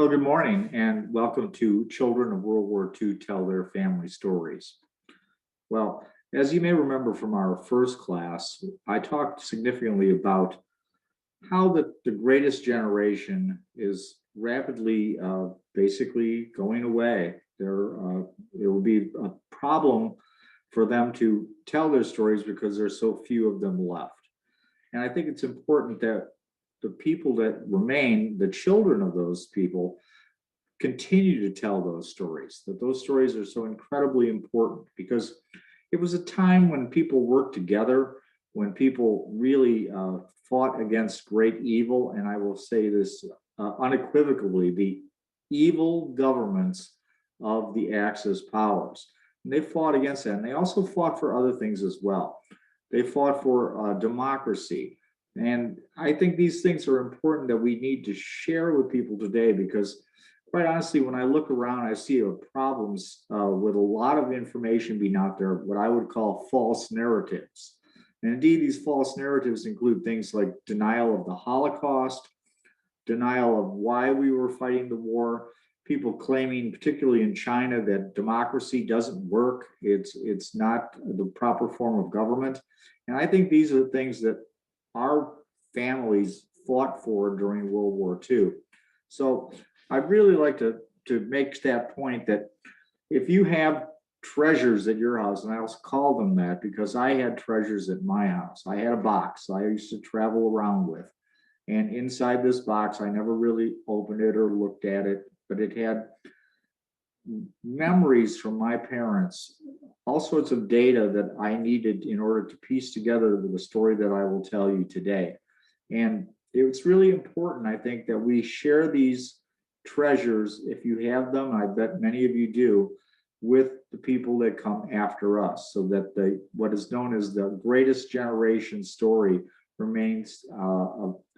Well, good morning and welcome to Children of World War II Tell Their Family Stories. Well, as you may remember from our first class, I talked significantly about how the greatest generation is rapidly basically going away. It will be a problem for them to tell their stories because there's so few of them left. And I think it's important that the people that remain, the children of those people, continue to tell those stories, that those stories are so incredibly important because it was a time when people worked together, when people really fought against great evil. And I will say this unequivocally, the evil governments of the Axis powers. And they fought against that. And they also fought for other things as well. They fought for democracy. And I think these things are important that we need to share with people today because quite honestly, when I look around, I see problems with a lot of information being out there, what I would call false narratives. And indeed, these false narratives include things like denial of the Holocaust, denial of why we were fighting the war, people claiming, particularly in China, that democracy doesn't work, it's not the proper form of government. And I think these are the things that our families fought for during World War II. So I'd really like to make that point that if you have treasures at your house, and I also call them that because I had treasures at my house. I had a box I used to travel around with. And inside this box, I never really opened it or looked at it, but it had memories from my parents, all sorts of data that I needed in order to piece together the story that I will tell you today. And it's really important, I think, that we share these treasures, if you have them, I bet many of you do, with the people that come after us, so that what is known as the greatest generation story remains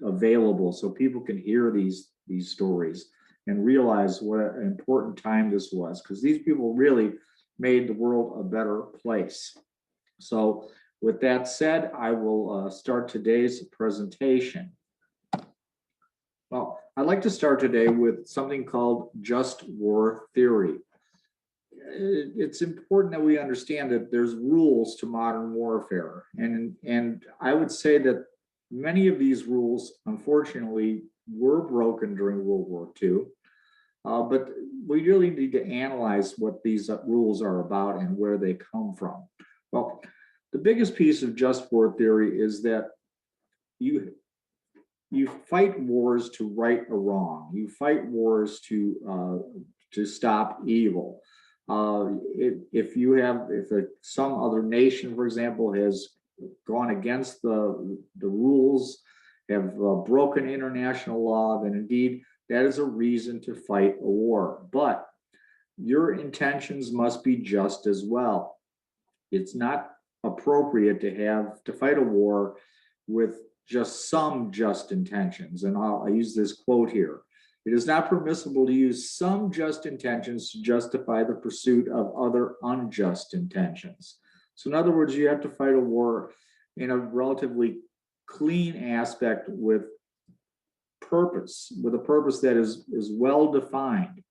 available, so people can hear these stories and realize what an important time this was, because these people really made the world a better place. So with that said, I will start today's presentation. Well, I'd like to start today with something called just war theory. It's important that we understand that there's rules to modern warfare. And I would say that many of these rules, unfortunately, were broken during World War II. But we really need to analyze what these rules are about and where they come from. Well, the biggest piece of just war theory is that you fight wars to right a wrong. You fight wars to stop evil. If some other nation, for example, has gone against the rules, have broken international law, then indeed that is a reason to fight a war. But your intentions must be just as well. It's not appropriate to fight a war with just some just intentions. And I'll use this quote here. It is not permissible to use some just intentions to justify the pursuit of other unjust intentions. So in other words, you have to fight a war in a relatively clean aspect with a purpose that is well defined.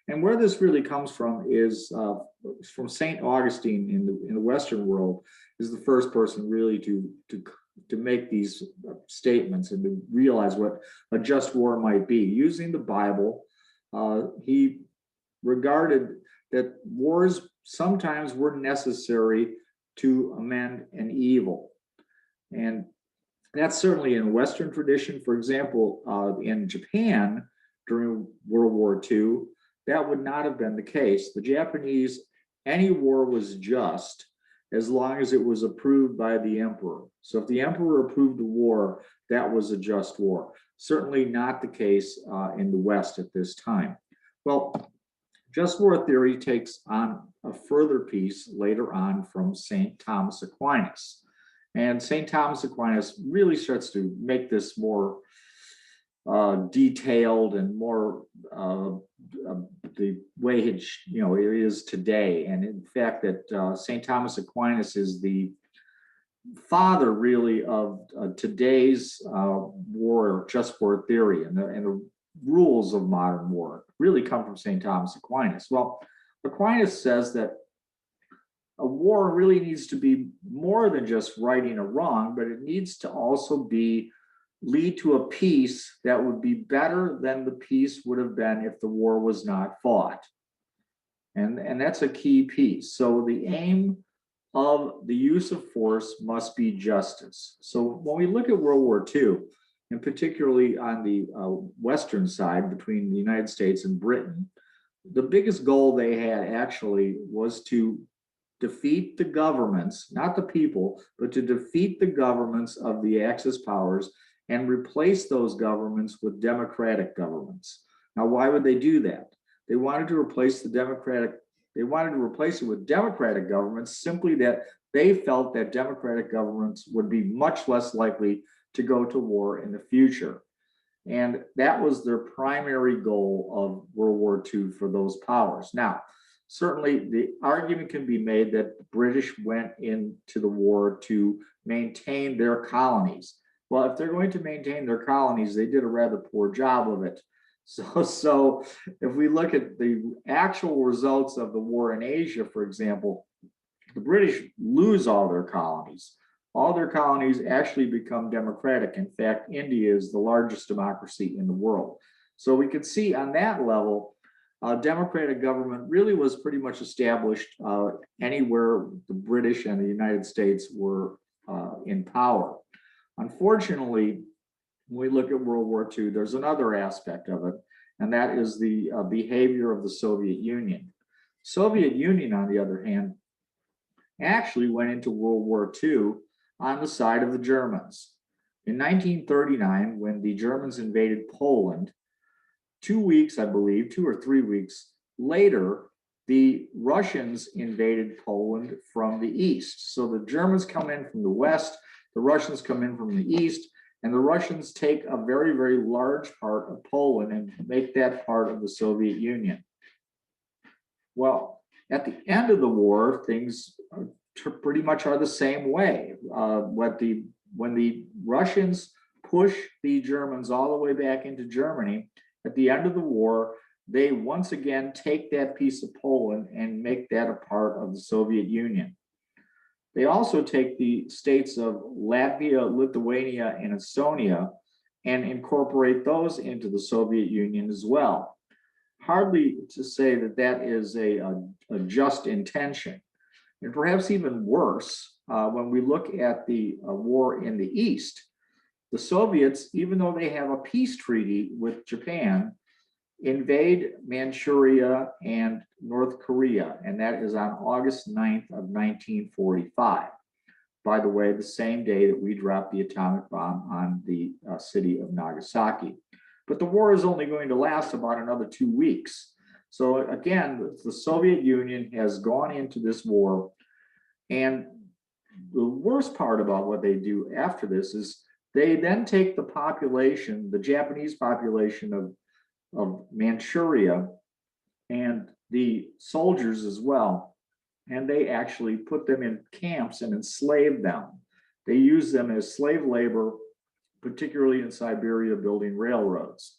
And where this really comes from is from St. Augustine in the Western world, is the first person really to make these statements and to realize what a just war might be. Using the Bible, he regarded that wars sometimes were necessary to amend an evil. And that's certainly in Western tradition. For example, in Japan during World War II, that would not have been the case. The Japanese, any war was just as long as it was approved by the emperor. So if the emperor approved the war, that was a just war. Certainly not the case in the West at this time. Well, just war theory takes on a further piece later on from St. Thomas Aquinas. And St. Thomas Aquinas really starts to make this more detailed and more the way it is today. And in fact, that St. Thomas Aquinas is the father really of today's just war theory. And the rules of modern war really come from St. Thomas Aquinas. Well, Aquinas says that a war really needs to be more than just righting a wrong, but it needs to also lead to a peace that would be better than the peace would have been if the war was not fought. And that's a key piece. So the aim of the use of force must be justice. So when we look at World War II, and particularly on the Western side between the United States and Britain, the biggest goal they had actually was to defeat the governments, not the people, but to defeat the governments of the Axis powers and replace those governments with democratic governments. Now, why would they do that? They wanted to replace it with democratic governments, simply that they felt that democratic governments would be much less likely to go to war in the future. And that was their primary goal of World War II for those powers. Now, certainly the argument can be made that the British went into the war to maintain their colonies. Well, if they're going to maintain their colonies, they did a rather poor job of it. So if we look at the actual results of the war in Asia, for example, the British lose all their colonies. All their colonies actually become democratic. In fact, India is the largest democracy in the world. So we can see on that level, democratic government really was pretty much established anywhere the British and the United States were in power. Unfortunately, when we look at World War II, there's another aspect of it, and that is the behavior of the Soviet Union. Soviet Union, on the other hand, actually went into World War II on the side of the Germans. In 1939, when the Germans invaded Poland, 2 weeks, I believe, 2 or 3 weeks later, the Russians invaded Poland from the east. So the Germans come in from the west, the Russians come in from the east, and the Russians take a very, very large part of Poland and make that part of the Soviet Union. Well, at the end of the war, things pretty much are the same way. When the Russians push the Germans all the way back into Germany, at the end of the war, they once again take that piece of Poland and make that a part of the Soviet Union. They also take the states of Latvia, Lithuania, and Estonia and incorporate those into the Soviet Union as well. Hardly to say that that is a just intention. And perhaps even worse, when we look at the war in the East, the Soviets, even though they have a peace treaty with Japan, invade Manchuria and North Korea, and that is on August 9th of 1945. By the way, the same day that we dropped the atomic bomb on the city of Nagasaki. But the war is only going to last about another 2 weeks. So again, the Soviet Union has gone into this war, and the worst part about what they do after this is they then take the population, the Japanese population of Manchuria and the soldiers as well, and they actually put them in camps and enslave them. They use them as slave labor, particularly in Siberia, building railroads.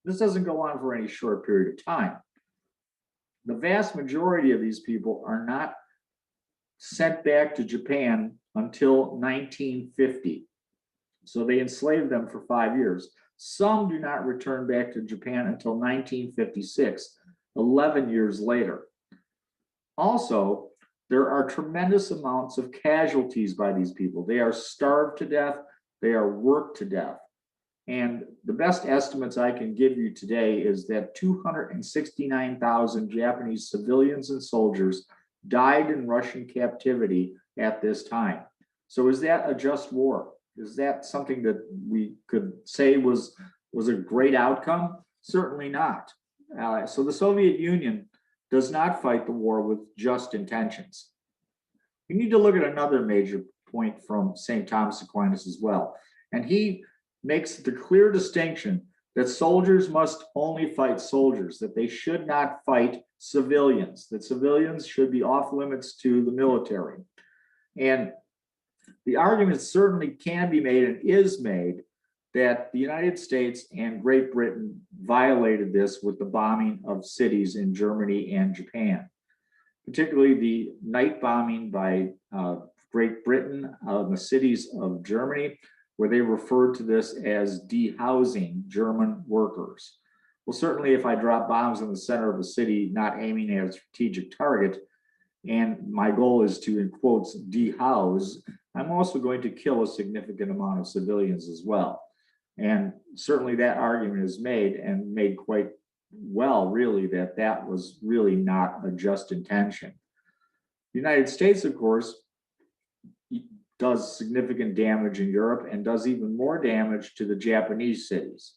This doesn't go on for any short period of time. The vast majority of these people are not sent back to Japan until 1950. So they enslaved them for 5 years. Some do not return back to Japan until 1956, 11 years later. Also, there are tremendous amounts of casualties by these people. They are starved to death, they are worked to death. And the best estimates I can give you today is that 269,000 Japanese civilians and soldiers died in Russian captivity at this time. So is that a just war? Is that something that we could say was a great outcome? Certainly not. So the Soviet Union does not fight the war with just intentions. We need to look at another major point from St. Thomas Aquinas as well. And he makes the clear distinction that soldiers must only fight soldiers, that they should not fight civilians, that civilians should be off limits to the military. And the argument certainly can be made and is made that the United States and Great Britain violated this with the bombing of cities in Germany and Japan, particularly the night bombing by Great Britain of the cities of Germany, where they referred to this as dehousing German workers. Well, certainly if I drop bombs in the center of a city, not aiming at a strategic target, and my goal is to, in quotes, dehouse, I'm also going to kill a significant amount of civilians as well. And certainly that argument is made, and made quite well, really, that that was really not a just intention. The United States, of course, does significant damage in Europe and does even more damage to the Japanese cities.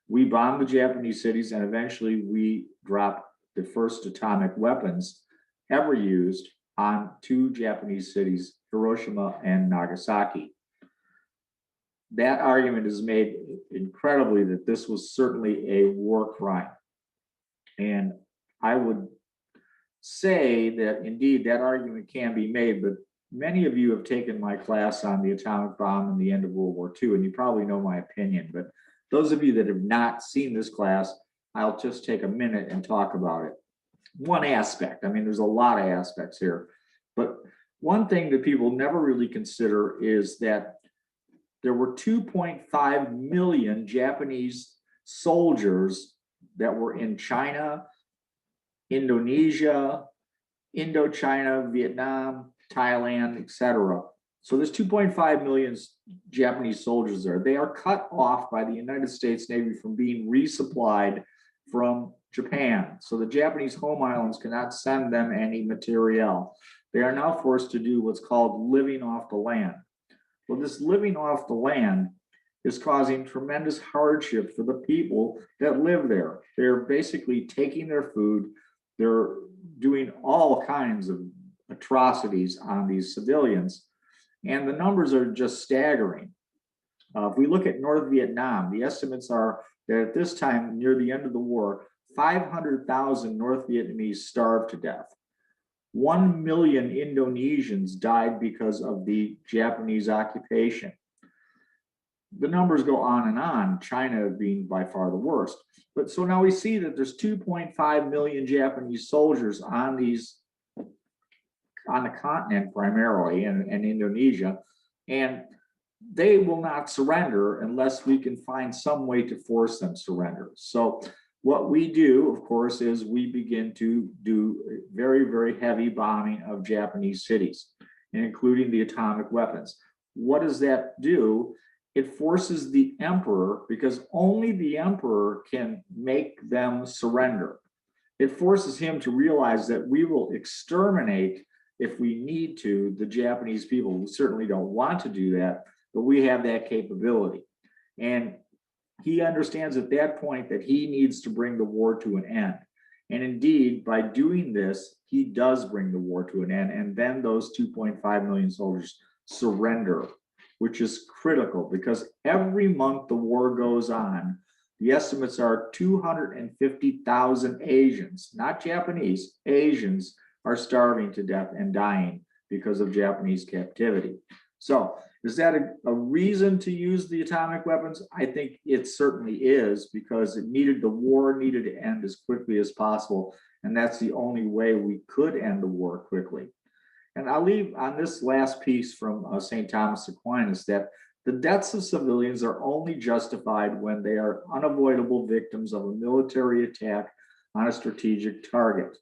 We bomb the Japanese cities, and eventually we drop the first atomic weapons ever used on two Japanese cities, Hiroshima and Nagasaki. That argument is made incredibly that this was certainly a war crime. And I would say that indeed that argument can be made, but many of you have taken my class on the atomic bomb and the end of World War II, and you probably know my opinion. But those of you that have not seen this class, I'll just take a minute and talk about it. One aspect, I mean, there's a lot of aspects here, but one thing that people never really consider is that there were 2.5 million Japanese soldiers that were in China, Indonesia, Indochina, Vietnam, Thailand, etc. So there's 2.5 million Japanese soldiers there. They are cut off by the United States Navy from being resupplied from Japan. So the Japanese home islands cannot send them any materiel. They are now forced to do what's called living off the land. Well, this living off the land is causing tremendous hardship for the people that live there. They're basically taking their food. They're doing all kinds of atrocities on these civilians. And the numbers are just staggering. If we look at North Vietnam, the estimates are that at this time, near the end of the war, 500,000 North Vietnamese starved to death. 1 million Indonesians died because of the Japanese occupation. The numbers go on, China being by far the worst. But so now we see that there's 2.5 million Japanese soldiers on the continent primarily, and Indonesia, and they will not surrender unless we can find some way to force them to surrender. So what we do, of course, is we begin to do very, very heavy bombing of Japanese cities, including the atomic weapons. What does that do? It forces the emperor, because only the emperor can make them surrender. It forces him to realize that we will exterminate, if we need to, the Japanese people. We certainly don't want to do that, but we have that capability. And he understands at that point that he needs to bring the war to an end. And indeed, by doing this, he does bring the war to an end. And then those 2.5 million soldiers surrender, which is critical, because every month the war goes on, the estimates are 250,000 Asians, not Japanese, Asians are starving to death and dying because of Japanese captivity. So is that a reason to use the atomic weapons? I think it certainly is, because the war needed to end as quickly as possible. And that's the only way we could end the war quickly. And I'll leave on this last piece from St. Thomas Aquinas that the deaths of civilians are only justified when they are unavoidable victims of a military attack on a strategic target.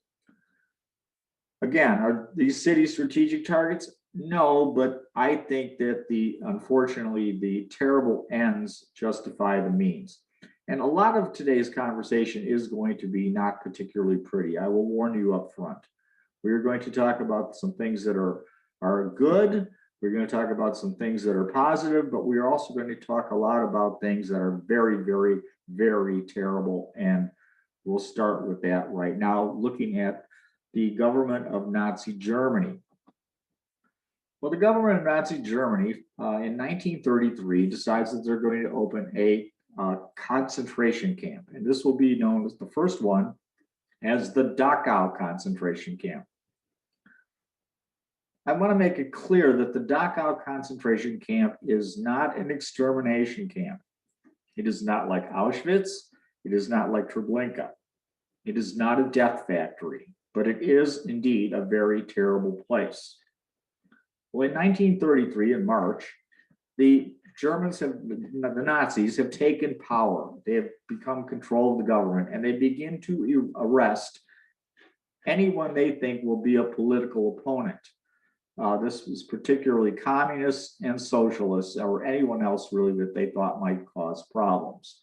Again, are these cities strategic targets? No, but I think that unfortunately, the terrible ends justify the means. And a lot of today's conversation is going to be not particularly pretty. I will warn you up front. We're going to talk about some things that are good. We're going to talk about some things that are positive, but we're also going to talk a lot about things that are very, very, very terrible. And we'll start with that right now, looking at the government of Nazi Germany. Well, the government of Nazi Germany in 1933 decides that they're going to open a concentration camp. And this will be known as the first one as the Dachau concentration camp. I want to make it clear that the Dachau concentration camp is not an extermination camp. It is not like Auschwitz. It is not like Treblinka. It is not a death factory, but it is indeed a very terrible place. Well, in 1933, in March, the Nazis have taken power. They have become control of the government, and they begin to arrest anyone they think will be a political opponent. This was particularly communists and socialists, or anyone else really that they thought might cause problems.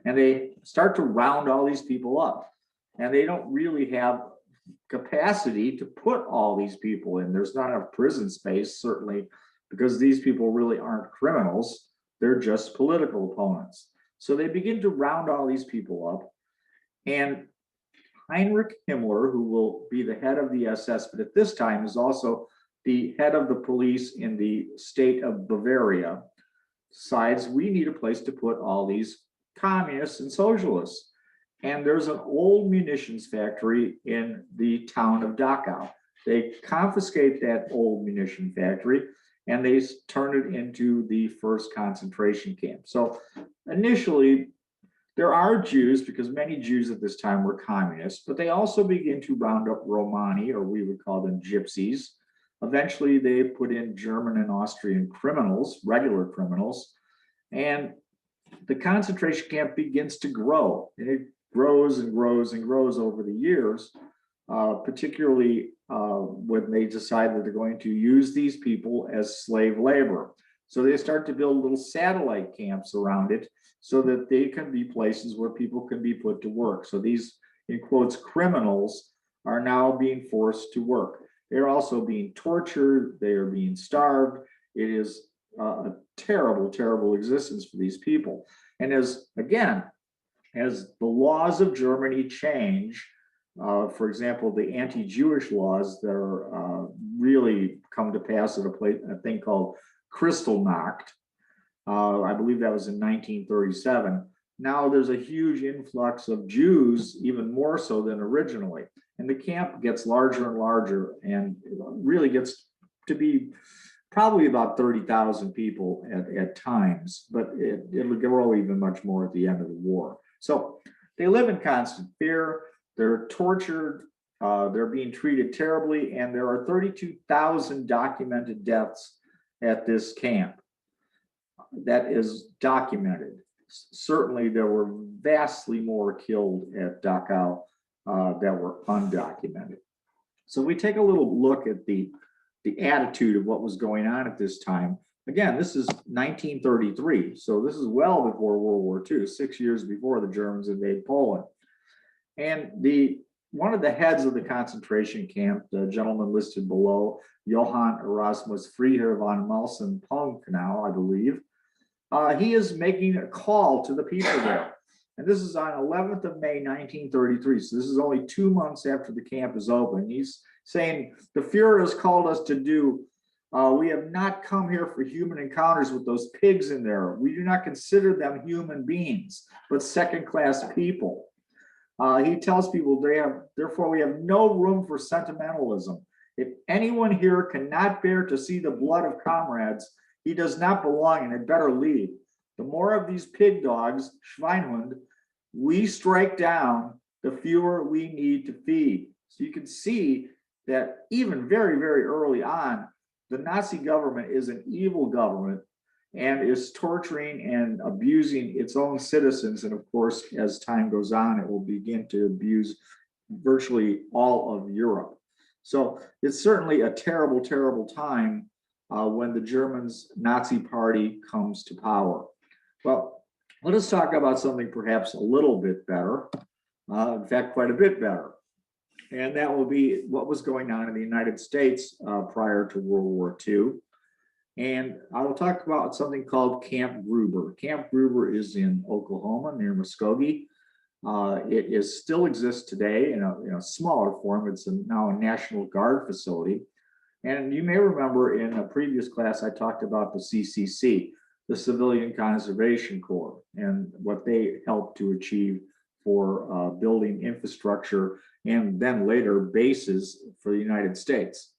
And they start to round all these people up. And they don't really have capacity to put all these people in. There's not enough prison space, certainly, because these people really aren't criminals. They're just political opponents. So they begin to round all these people up. And Heinrich Himmler, who will be the head of the SS, but at this time is also the head of the police in the state of Bavaria, decides we need a place to put all these communists and socialists. And there's an old munitions factory in the town of Dachau. They confiscate that old munition factory and they turn it into the first concentration camp. So initially, there are Jews, because many Jews at this time were communists, but they also begin to round up Romani, or we would call them gypsies. Eventually, they put in German and Austrian criminals, regular criminals, and the concentration camp begins to grow. And it grows and grows and grows over the years, particularly when they decide that they're going to use these people as slave labor. So they start to build little satellite camps around it so that they can be places where people can be put to work. So these, in quotes, criminals are now being forced to work. They're also being tortured. They are being starved. It is a terrible, terrible existence for these people. And as the laws of Germany change, for example, the anti-Jewish laws that are really come to pass at a thing called Kristallnacht, I believe that was in 1937. Now there's a huge influx of Jews, even more so than originally. And the camp gets larger and larger and really gets to be probably about 30,000 people at times, but it'll grow even much more at the end of the war. So they live in constant fear. They're tortured. They're being treated terribly. And there are 32,000 documented deaths at this camp. That is documented. Certainly, there were vastly more killed at Dachau that were undocumented. So we take a little look at the attitude of what was going on at this time. Again, this is 1933, so this is well before World War II, 6 years before the Germans invade Poland. And one of the heads of the concentration camp, the gentleman listed below, Johann Erasmus Friedrich von Mausen-Punkenau, I believe, he is making a call to the people there. And this is on 11th of May, 1933. So this is only 2 months after the camp is open. He's saying, the Fuhrer has called us to do, we have not come here for human encounters with those pigs in there. We do not consider them human beings, but second-class people. He tells people, therefore we have no room for sentimentalism. If anyone here cannot bear to see the blood of comrades, he does not belong and had better leave. The more of these pig dogs, Schweinhund, we strike down, the fewer we need to feed. So you can see that even very, very early on, the Nazi government is an evil government and is torturing and abusing its own citizens. And of course, as time goes on, it will begin to abuse virtually all of Europe. So it's certainly a terrible, terrible time when the Germans' Nazi party comes to power. Well, let us talk about something perhaps a little bit better, in fact, quite a bit better. And that will be what was going on in the United States prior to World War II. And I will talk about something called Camp Gruber. Camp Gruber is in Oklahoma near Muskogee. It still exists today in a smaller form. It's now a National Guard facility. And you may remember in a previous class, I talked about the CCC, the Civilian Conservation Corps, and what they helped to achieve for building infrastructure and then later bases for the United States.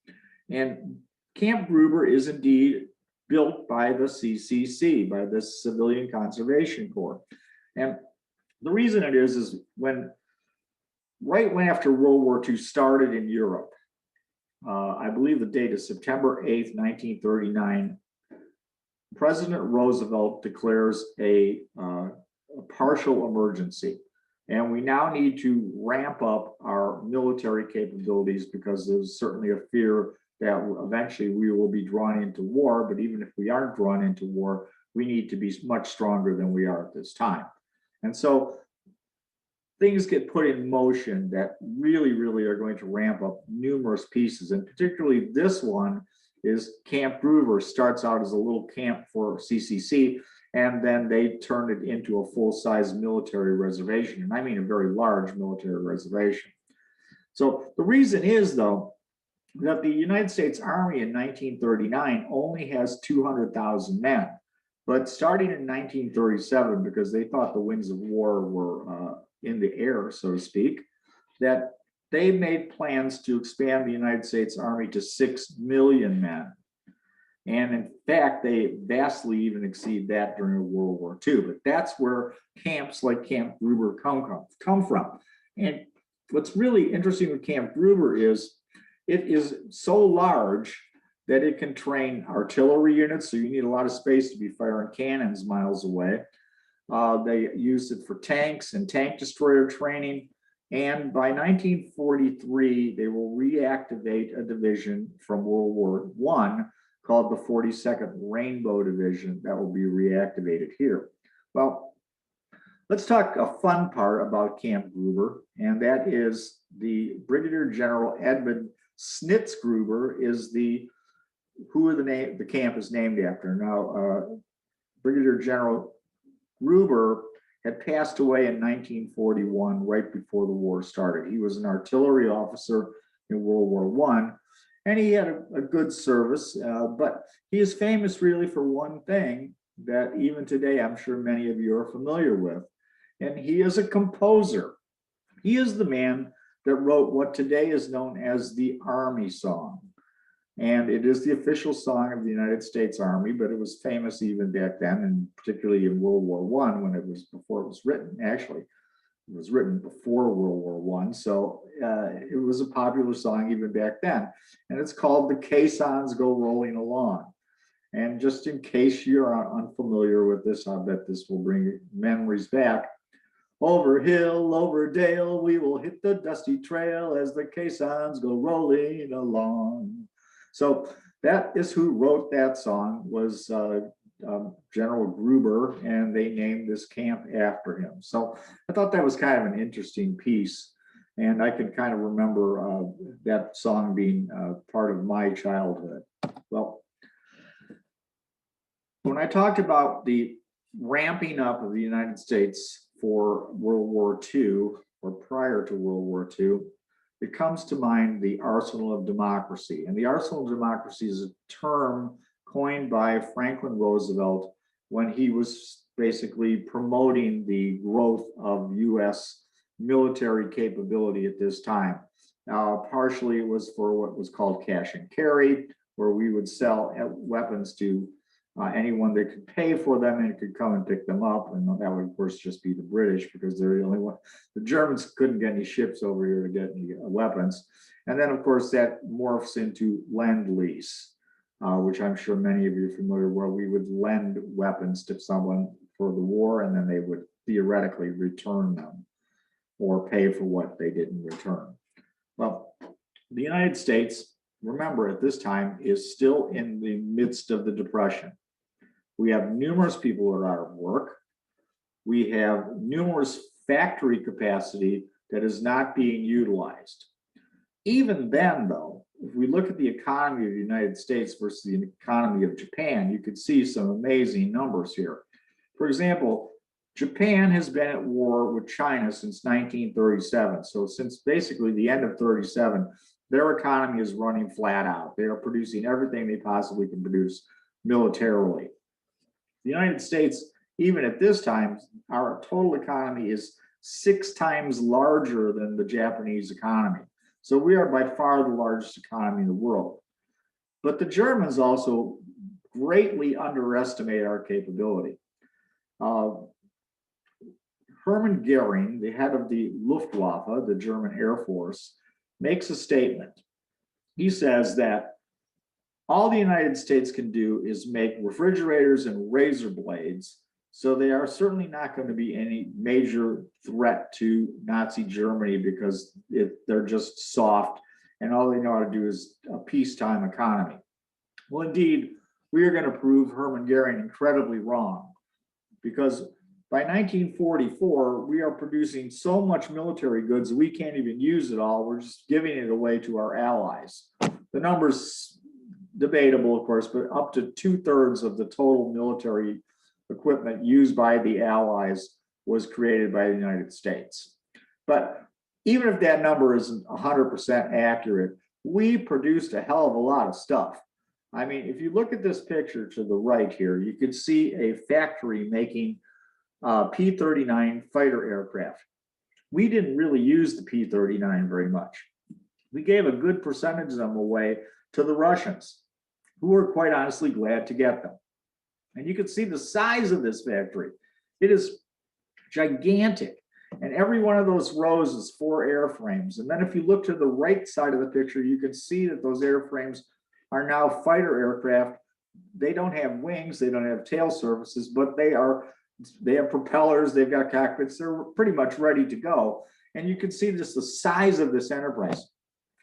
And Camp Gruber is indeed built by the CCC, by the Civilian Conservation Corps. And the reason it is right when after World War II started in Europe, I believe the date is September 8th, 1939, President Roosevelt declares a partial emergency. And we now need to ramp up our military capabilities because there's certainly a fear that eventually we will be drawn into war. But even if we aren't drawn into war, we need to be much stronger than we are at this time. And so things get put in motion that really, really are going to ramp up numerous pieces. And particularly this one is Camp Gruber starts out as a little camp for CCC, and then they turned it into a full-size military reservation. And I mean a very large military reservation. So the reason is, though, that the United States Army in 1939 only has 200,000 men. But starting in 1937, because they thought the winds of war were in the air, so to speak, that they made plans to expand the United States Army to 6 million men. And in fact, they vastly even exceed that during World War II. But that's where camps like Camp Gruber come from. And what's really interesting with Camp Gruber is it is so large that it can train artillery units. So you need a lot of space to be firing cannons miles away. They used it for tanks and tank destroyer training. And by 1943, they will reactivate a division from World War I called the 42nd Rainbow Division that will be reactivated here. Well, let's talk a fun part about Camp Gruber, and that is the Brigadier General Edmund Snitz Gruber is the camp is named after. Now, Brigadier General Gruber had passed away in 1941, right before the war started. He was an artillery officer in World War I, and he had a good service, but he is famous really for one thing that even today I'm sure many of you are familiar with, and he is a composer. He is the man that wrote what today is known as the Army Song. And it is the official song of the United States Army, but it was famous even back then, and particularly in World War I before it was written. Actually, it was written before World War I, so it was a popular song even back then. And it's called "The Caissons Go Rolling Along." And just in case you're unfamiliar with this, I bet this will bring memories back. Over hill, over dale, we will hit the dusty trail as the caissons go rolling along. So that is who wrote that song, was General Gruber, and they named this camp after him. So I thought that was kind of an interesting piece, and I can kind of remember that song being part of my childhood. Well, when I talked about the ramping up of the United States for World War II, or prior to World War II, it comes to mind the arsenal of democracy. And the arsenal of democracy is a term coined by Franklin Roosevelt when he was basically promoting the growth of US military capability at this time. Partially it was for what was called cash and carry, where we would sell weapons to anyone that could pay for them and could come and pick them up. And that would, of course, just be the British, because they're the only one. The Germans couldn't get any ships over here to get any weapons. And then, of course, that morphs into lend-lease, which I'm sure many of you are familiar, where we would lend weapons to someone for the war, and then they would theoretically return them or pay for what they didn't return. Well, the United States, remember, at this time is still in the midst of the Depression. We have numerous people that are out of work. We have numerous factory capacity that is not being utilized. Even then, though, if we look at the economy of the United States versus the economy of Japan, you could see some amazing numbers here. For example, Japan has been at war with China since 1937. So since basically the end of 37, their economy is running flat out. They are producing everything they possibly can produce militarily. The United States, even at this time, our total economy is 6 times larger than the Japanese economy. So we are by far the largest economy in the world. But the Germans also greatly underestimate our capability. Hermann Goering, the head of the Luftwaffe, the German Air Force, makes a statement. He says that all the United States can do is make refrigerators and razor blades, so they are certainly not going to be any major threat to Nazi Germany because they're just soft and all they know how to do is a peacetime economy. Well, indeed, we are going to prove Hermann Goering incredibly wrong, because by 1944, we are producing so much military goods that we can't even use it all. We're just giving it away to our allies. The number's debatable, of course, but up to 2/3 of the total military equipment used by the Allies was created by the United States. But even if that number isn't 100% accurate, we produced a hell of a lot of stuff. I mean, if you look at this picture to the right here, you can see a factory making P-39 fighter aircraft. We didn't really use the P-39 very much. We gave a good percentage of them away to the Russians, who were quite honestly glad to get them. And you can see the size of this factory. It is gigantic. And every one of those rows is 4 airframes. And then if you look to the right side of the picture, you can see that those airframes are now fighter aircraft. They don't have wings, they don't have tail surfaces, but they have propellers, they've got cockpits, they're pretty much ready to go. And you can see just the size of this enterprise.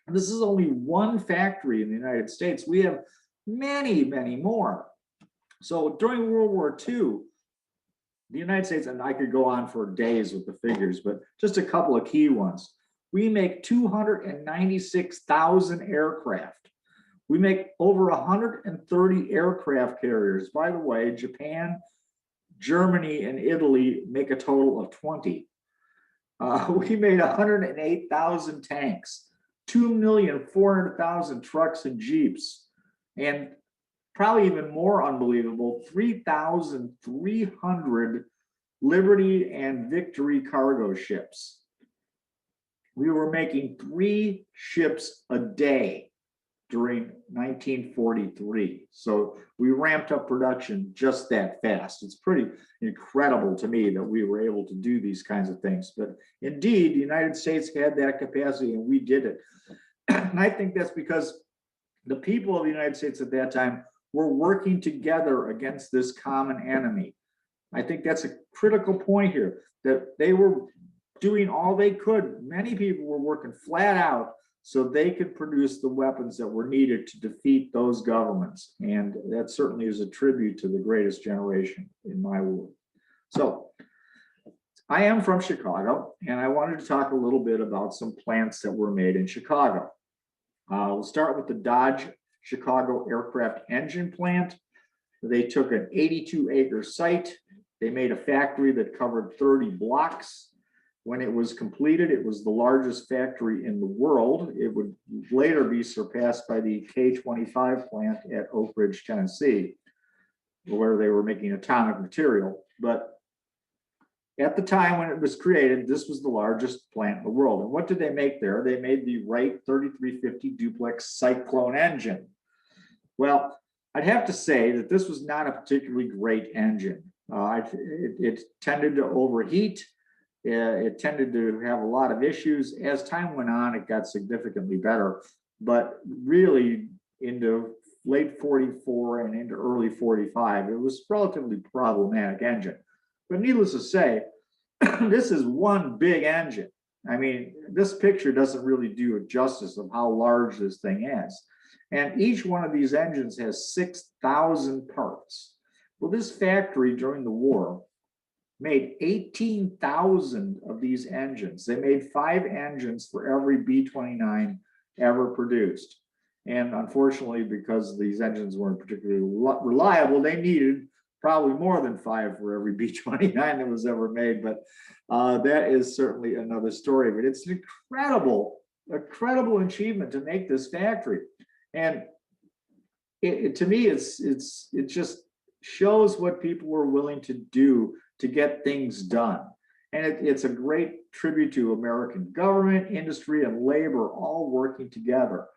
And this is only one factory in the United States. We have many, many more. So during World War II, the United States, and I could go on for days with the figures, but just a couple of key ones. We make 296,000 aircraft. We make over 130 aircraft carriers. By the way, Japan, Germany, and Italy make a total of 20. We made 108,000 tanks, 2,400,000 trucks and Jeeps, and probably even more unbelievable, 3,300 Liberty and Victory cargo ships. We were making 3 ships a day during 1943. So we ramped up production just that fast. It's pretty incredible to me that we were able to do these kinds of things. But indeed, the United States had that capacity and we did it. And I think that's because the people of the United States at that time were working together against this common enemy. I think that's a critical point here, that they were doing all they could. Many people were working flat out so they could produce the weapons that were needed to defeat those governments. And that certainly is a tribute to the greatest generation in my world. So I am from Chicago, and I wanted to talk a little bit about some plants that were made in Chicago. We'll start with the Dodge Chicago Aircraft Engine Plant. They took an 82-acre site. They made a factory that covered 30 blocks. When it was completed, it was the largest factory in the world. It would later be surpassed by the K-25 plant at Oak Ridge, Tennessee, where they were making atomic material. But at the time when it was created, this was the largest plant in the world. And what did they make there? They made the Wright 3350 duplex Cyclone engine. Well, I'd have to say that this was not a particularly great engine. It tended to overheat. It tended to have a lot of issues. As time went on, it got significantly better. But really, into late 44 and into early 45, it was a relatively problematic engine. But needless to say, this is one big engine. I mean, this picture doesn't really do it justice of how large this thing is. And each one of these engines has 6,000 parts. Well, this factory during the war made 18,000 of these engines. They made 5 engines for every B-29 ever produced. And unfortunately, because these engines weren't particularly reliable, they needed probably more than 5 for every B-29 that was ever made. But that is certainly another story. But it's an incredible achievement to make this factory. And to me, it just shows what people were willing to do to get things done. And it's a great tribute to American government, industry, and labor all working together.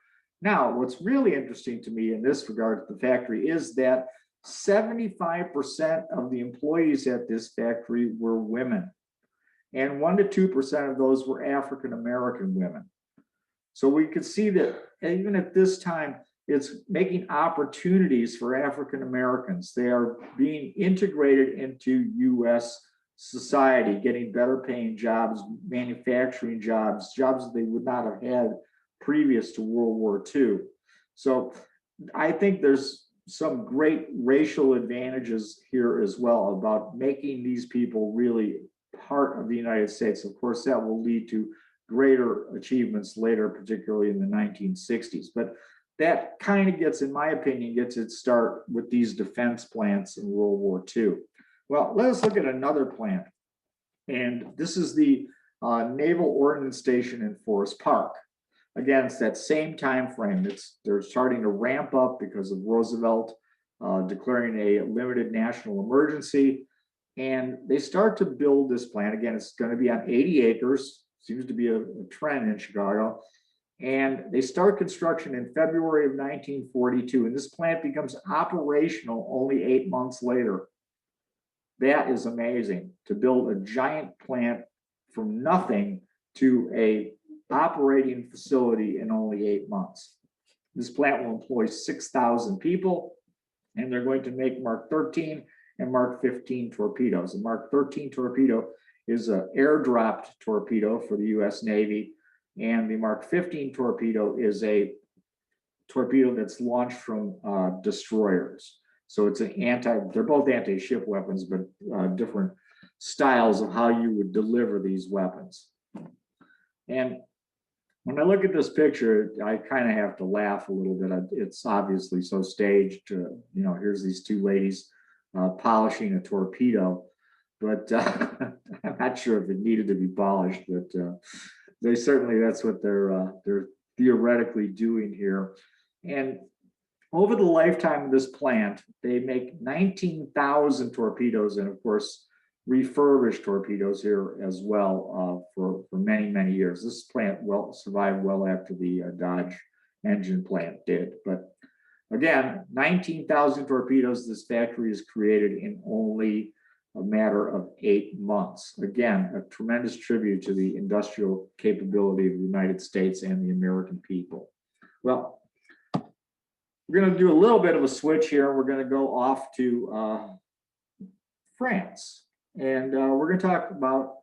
Now, what's really interesting to me in this regard to the factory is that 75% of the employees at this factory were women. and 1 to 2% of those were African American women. So we could see that even at this time, it's making opportunities for African Americans. They are being integrated into US society, getting better paying jobs, manufacturing jobs, jobs that they would not have had previous to World War II. So I think there's some great racial advantages here as well about making these people really part of the United States. Of course, that will lead to greater achievements later, particularly in the 1960s. But that kind of gets, in my opinion, gets its start with these defense plants in World War II. Well, let us look at another plant. And this is the Naval Ordnance Station in Forest Park. Again, it's that same time frame. They're starting to ramp up because of Roosevelt declaring a limited national emergency. And they start to build this plant. Again, it's going to be on 80 acres. Seems to be a trend in Chicago. And they start construction in February of 1942. And this plant becomes operational only 8 months later. That is amazing, to build a giant plant from nothing to a operating facility in only 8 months. This plant will employ 6,000 people, and they're going to make Mark 13 and Mark 15 torpedoes. The Mark 13 torpedo is an airdropped torpedo for the US Navy, and the Mark 15 torpedo is a torpedo that's launched from destroyers. So it's they're both anti-ship weapons, but different styles of how you would deliver these weapons. And when I look at this picture, I kind of have to laugh a little bit. It's obviously so staged. Here's these two ladies polishing a torpedo, but I'm not sure if it needed to be polished, but that's what they're theoretically doing here. And over the lifetime of this plant, they make 19,000 torpedoes, and of course, refurbished torpedoes here as well for many, many years. This plant survived well after the Dodge engine plant did. But again, 19,000 torpedoes this factory has created in only a matter of 8 months. Again, a tremendous tribute to the industrial capability of the United States and the American people. Well, we're going to do a little bit of a switch here. We're going to go off to France, and we're going to talk about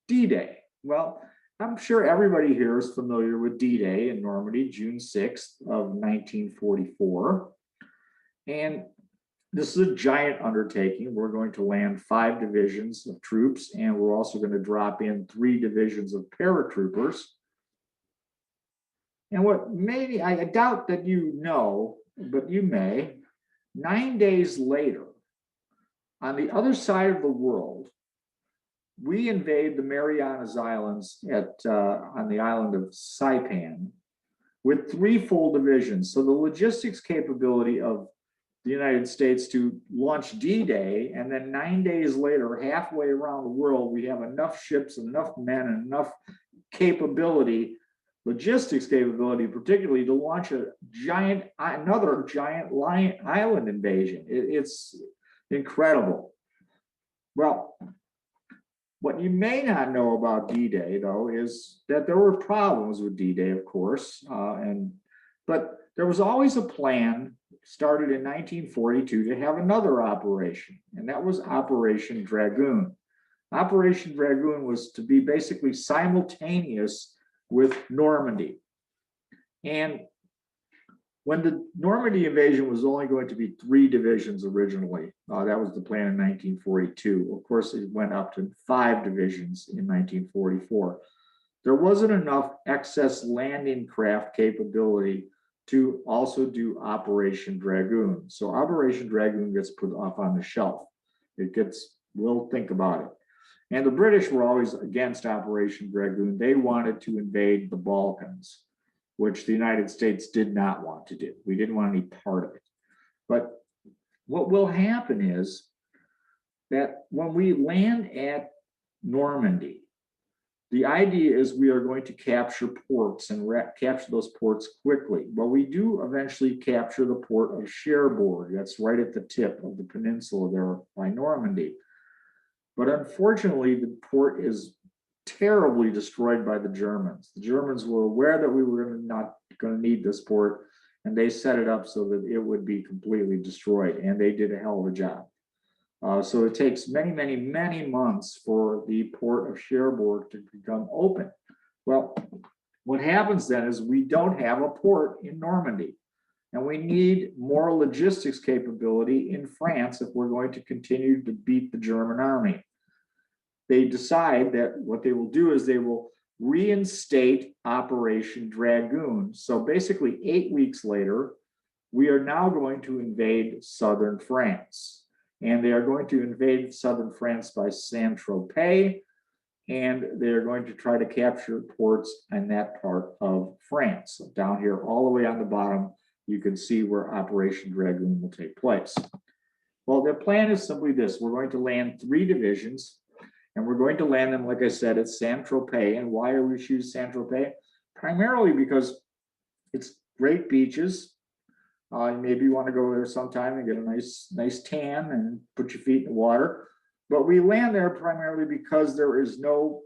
D-Day. Well, I'm sure everybody here is familiar with D-Day in Normandy, June 6th of 1944. And this is a giant undertaking. We're going to land 5 divisions of troops, and we're also going to drop in 3 divisions of paratroopers. And what maybe, I doubt that you know, but you may, 9 days later, on the other side of the world, we invade the Marianas Islands on the island of Saipan with 3 full divisions. So the logistics capability of the United States to launch D-Day, and then 9 days later, halfway around the world, we have enough ships, enough men, and enough capability, logistics capability, particularly to launch another giant island invasion. It's incredible. Well, what you may not know about D-Day, though, is that there were problems with D-Day, of course, but there was always a plan started in 1942 to have another operation, and that was Operation Dragoon. Operation Dragoon was to be basically simultaneous with Normandy. And when the Normandy invasion was only going to be 3 divisions originally, that was the plan in 1942. Of course, it went up to 5 divisions in 1944. There wasn't enough excess landing craft capability to also do Operation Dragoon. So Operation Dragoon gets put off on the shelf. We'll think about it. And the British were always against Operation Dragoon. They wanted to invade the Balkans, which the United States did not want to do. We didn't want any part of it. But what will happen is that when we land at Normandy, the idea is we are going to capture ports and capture those ports quickly. Well, we do eventually capture the port of Cherbourg. That's right at the tip of the peninsula there by Normandy. But unfortunately, the port is terribly destroyed by the Germans. The Germans were aware that we were not going to need this port, and they set it up so that it would be completely destroyed, and they did a hell of a job. So it takes many, many, many months for the port of Cherbourg to become open. Well, what happens then is we don't have a port in Normandy, and we need more logistics capability in France if we're going to continue to beat the German army. They decide that what they will do is they will reinstate Operation Dragoon. So basically 8 weeks later, we are now going to invade southern France. And they are going to invade southern France by Saint-Tropez, and they're going to try to capture ports in that part of France. So down here, all the way on the bottom, you can see where Operation Dragoon will take place. Well, their plan is simply this. We're going to land 3 divisions, and we're going to land them, like I said, at Saint-Tropez. And why are we choosing Saint-Tropez? Primarily because it's great beaches. Maybe you want to go there sometime and get a nice tan and put your feet in the water. But we land there primarily because there is no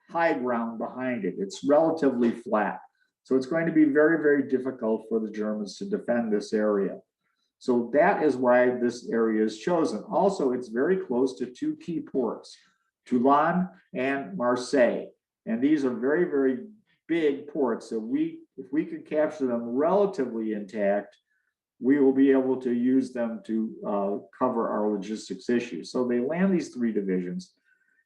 high ground behind it. It's relatively flat. So it's going to be very, very difficult for the Germans to defend this area. So that is why this area is chosen. Also, it's very close to 2 key ports, Toulon and Marseille. And these are very, very big ports. So if we could capture them relatively intact, we will be able to use them to cover our logistics issues. So they land these 3 divisions.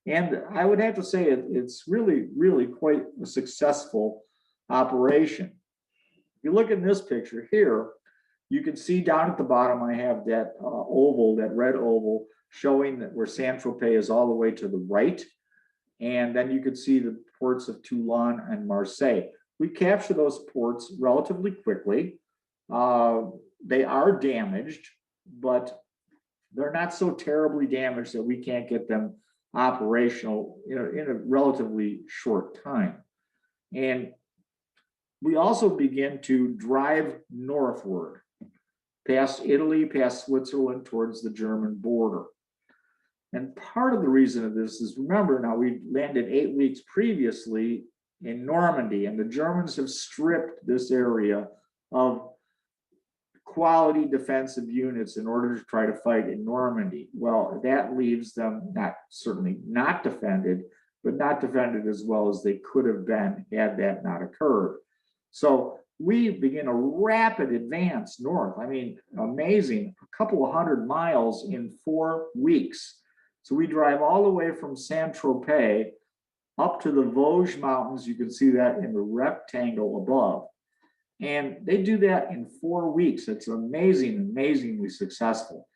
And I would have to say it's really, really quite a successful operation. If you look in this picture here, you can see down at the bottom, I have that oval, that red oval, showing that where Saint-Tropez is all the way to the right. And then you can see the ports of Toulon and Marseille. We capture those ports relatively quickly. They are damaged, but they're not so terribly damaged that we can't get them operational in a relatively short time. And we also begin to drive northward, past Italy, past Switzerland, towards the German border. And part of the reason of this is, remember, now we landed 8 weeks previously in Normandy, and the Germans have stripped this area of quality defensive units in order to try to fight in Normandy. Well, that leaves them certainly not defended, but not defended as well as they could have been had that not occurred. So we begin a rapid advance north. I mean, amazing, a couple of 100 miles in 4 weeks. So we drive all the way from Saint-Tropez up to the Vosges Mountains. You can see that in the rectangle above. And they do that in 4 weeks. It's amazing, amazingly successful.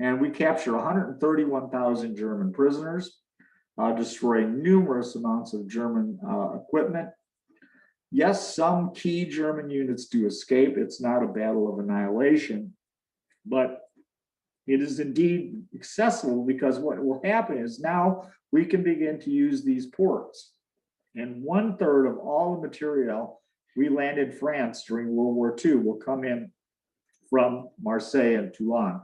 And we capture 131,000 German prisoners, destroying numerous amounts of German equipment. Yes, some key German units do escape. It's not a battle of annihilation, but it is indeed accessible, because what will happen is now we can begin to use these ports. And 1/3 of all the material we land in France during World War II will come in from Marseille and Toulon.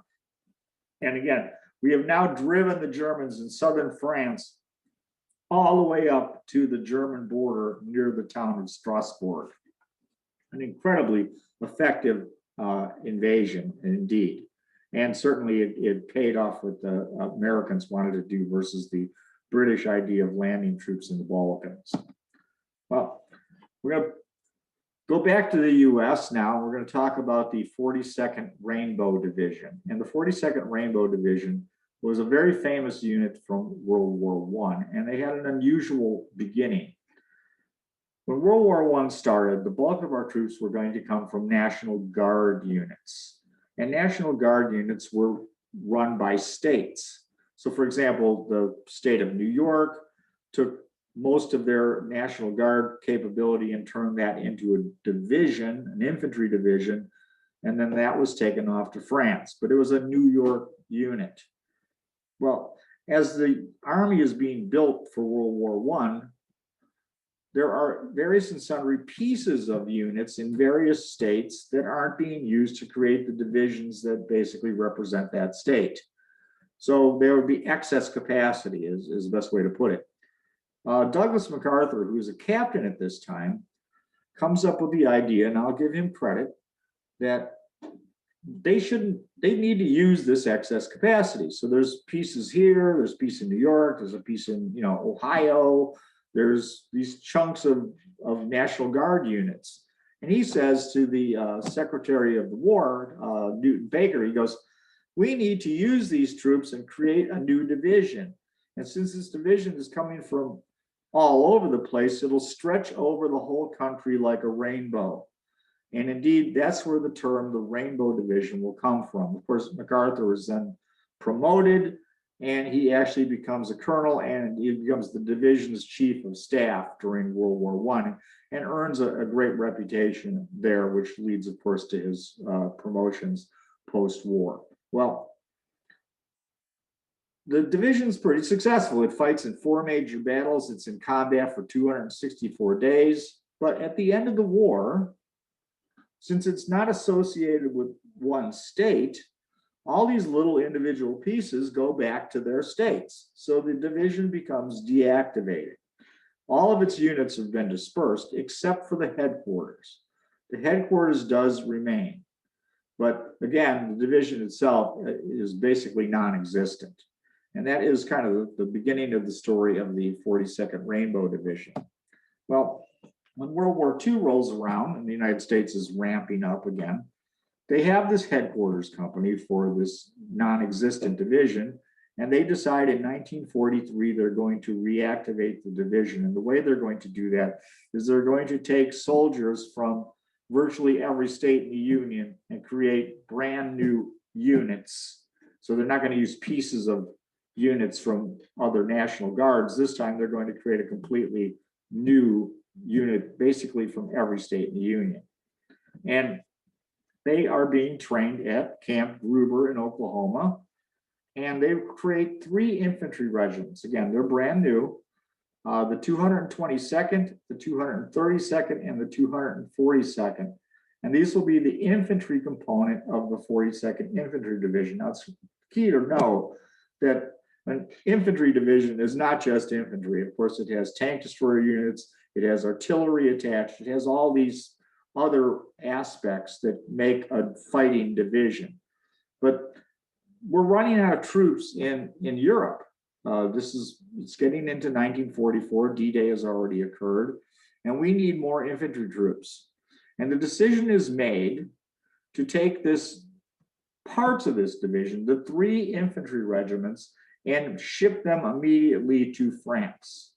And again, we have now driven the Germans in southern France all the way up to the German border near the town of Strasbourg. An incredibly effective invasion indeed. And certainly it paid off what the Americans wanted to do versus the British idea of landing troops in the Balkans. Well, we're going to go back to the US now. We're going to talk about the 42nd Rainbow Division. And the 42nd Rainbow Division was a very famous unit from World War I, and they had an unusual beginning. When World War I started, the bulk of our troops were going to come from National Guard units. And National Guard units were run by states. So for example, the state of New York took most of their National Guard capability and turned that into a division, an infantry division, and then that was taken off to France, but it was a New York unit. Well, as the army is being built for World War I, there are various and sundry pieces of units in various states that aren't being used to create the divisions that basically represent that state. So there would be excess capacity is the best way to put it. Douglas MacArthur, who's a captain at this time, comes up with the idea, and I'll give him credit, that they need to use this excess capacity. So there's pieces here, there's a piece in New York, there's a piece in Ohio, there's these chunks of National Guard units. And he says to the Secretary of the War, Newton Baker, he goes, we need to use these troops and create a new division. And since this division is coming from all over the place, it'll stretch over the whole country like a rainbow. And indeed, that's where the term the Rainbow Division will come from. Of course, MacArthur is then promoted, and he actually becomes a colonel, and he becomes the division's chief of staff during World War I, and earns a great reputation there, which leads, of course, to his promotions post-war. Well, the division's pretty successful. It fights in 4 major battles. It's in combat for 264 days. But at the end of the war, since it's not associated with one state, all these little individual pieces go back to their states. So the division becomes deactivated. All of its units have been dispersed except for the headquarters. The headquarters does remain. But again, the division itself is basically non-existent. And that is kind of the beginning of the story of the 42nd Rainbow Division. Well, when World War II rolls around and the United States is ramping up again, they have this headquarters company for this non-existent division, and they decide in 1943 they're going to reactivate the division. And the way they're going to do that is they're going to take soldiers from virtually every state in the Union and create brand new units. So they're not going to use pieces of units from other National Guards. This time they're going to create a completely new unit, basically from every state in the Union. And they are being trained at Camp Gruber in Oklahoma. And they create 3 infantry regiments. Again, they're brand new. The 222nd, the 232nd, and the 242nd. And these will be the infantry component of the 42nd Infantry Division. Now, it's key to know that an infantry division is not just infantry. Of course, it has tank destroyer units, it has artillery attached, it has all these other aspects that make a fighting division. But we're running out of troops in Europe. It's getting into 1944, D-Day has already occurred, and we need more infantry troops. And the decision is made to take parts of this division, the 3 infantry regiments, and ship them immediately to France.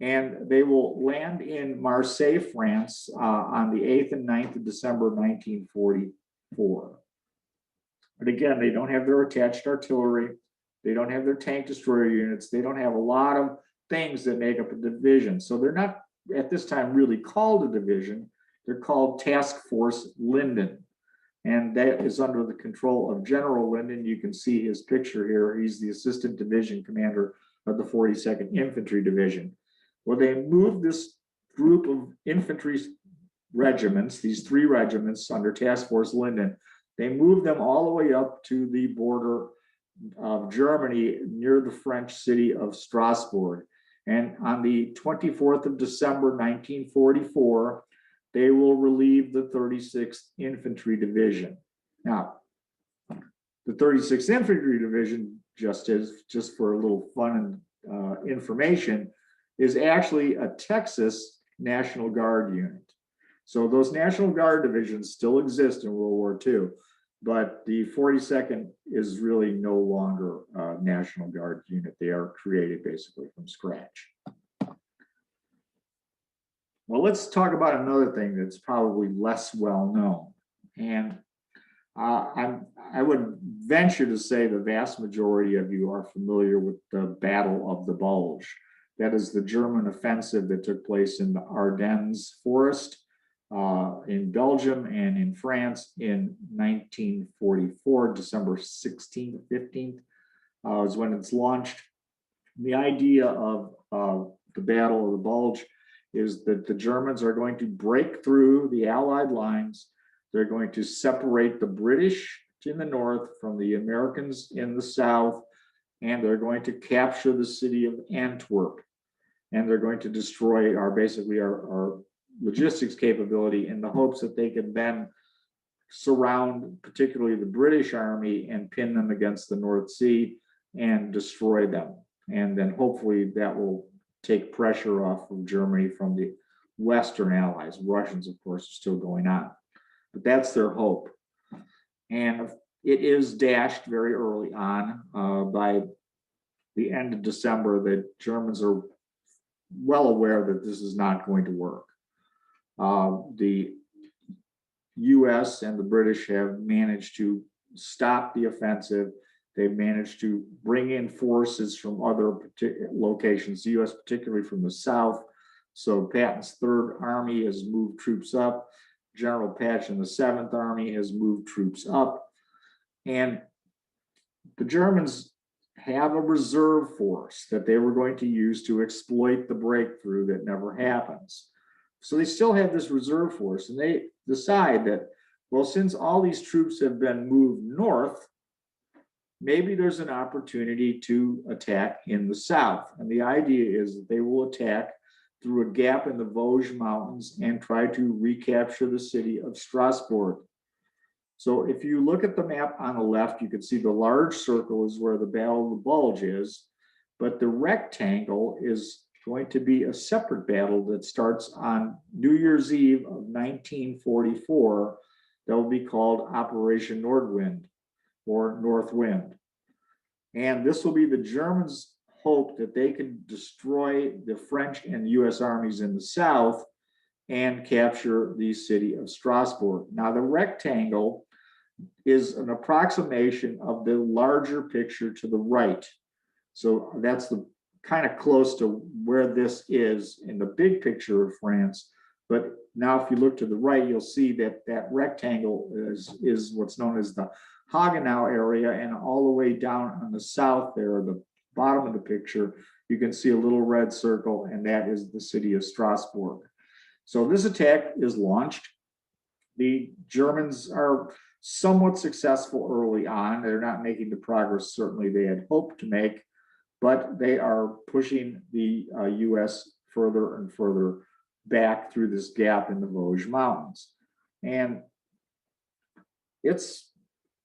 And they will land in Marseille, France on the 8th and 9th of December, 1944. But again, they don't have their attached artillery. They don't have their tank destroyer units. They don't have a lot of things that make up a division. So they're not, at this time, really called a division. They're called Task Force Linden. And that is under the control of General Linden. You can see his picture here. He's the Assistant Division Commander of the 42nd Infantry Division. Well, they moved this group of infantry regiments, these 3 regiments under Task Force Linden, they moved them all the way up to the border of Germany near the French city of Strasbourg. And on the 24th of December, 1944, they will relieve the 36th Infantry Division. Now, the 36th Infantry Division, just for a little fun and information, is actually a Texas National Guard unit. So those National Guard divisions still exist in World War II, but the 42nd is really no longer a National Guard unit. They are created basically from scratch. Well, let's talk about another thing that's probably less well known. And I would venture to say the vast majority of you are familiar with the Battle of the Bulge. That is the German offensive that took place in the Ardennes forest in Belgium and in France in 1944, December 16th, 15th was when it's launched. The idea of the Battle of the Bulge is that the Germans are going to break through the Allied lines. They're going to separate the British in the north from the Americans in the south, and they're going to capture the city of Antwerp. and they're going to destroy our logistics capability in the hopes that they can then surround particularly the British Army and pin them against the North Sea and destroy them. And then hopefully that will take pressure off of Germany from the Western allies. Russians, of course, are still going on, but that's their hope. And it is dashed very early on. By the end of December, the Germans are well aware that this is not going to work. The US and the British have managed to stop the offensive. They've managed to bring in forces from other locations, the US particularly from the south. So Patton's Third Army has moved troops up. General Patch in the Seventh Army has moved troops up. And the Germans have a reserve force that they were going to use to exploit the breakthrough that never happens. So they still have this reserve force, and they decide that, well, since all these troops have been moved north, maybe there's an opportunity to attack in the south. And the idea is that they will attack through a gap in the Vosges Mountains and try to recapture the city of Strasbourg. So if you look at the map on the left, you can see the large circle is where the Battle of the Bulge is, but the rectangle is going to be a separate battle that starts on New Year's Eve of 1944 that will be called Operation Nordwind or North Wind. And this will be the Germans' hope that they can destroy the French and US armies in the south and capture the city of Strasbourg. Now, the rectangle is an approximation of the larger picture to the right. So that's the kind of close to where this is in the big picture of France. But now if you look to the right, you'll see that that rectangle is what's known as the Hagenau area, and all the way down on the south there, the bottom of the picture, you can see a little red circle, and that is the city of Strasbourg. So this attack is launched. The Germans are somewhat successful early on. They're not making the progress certainly they had hoped to make, but they are pushing the US further and further back through this gap in the Vosges Mountains. And it's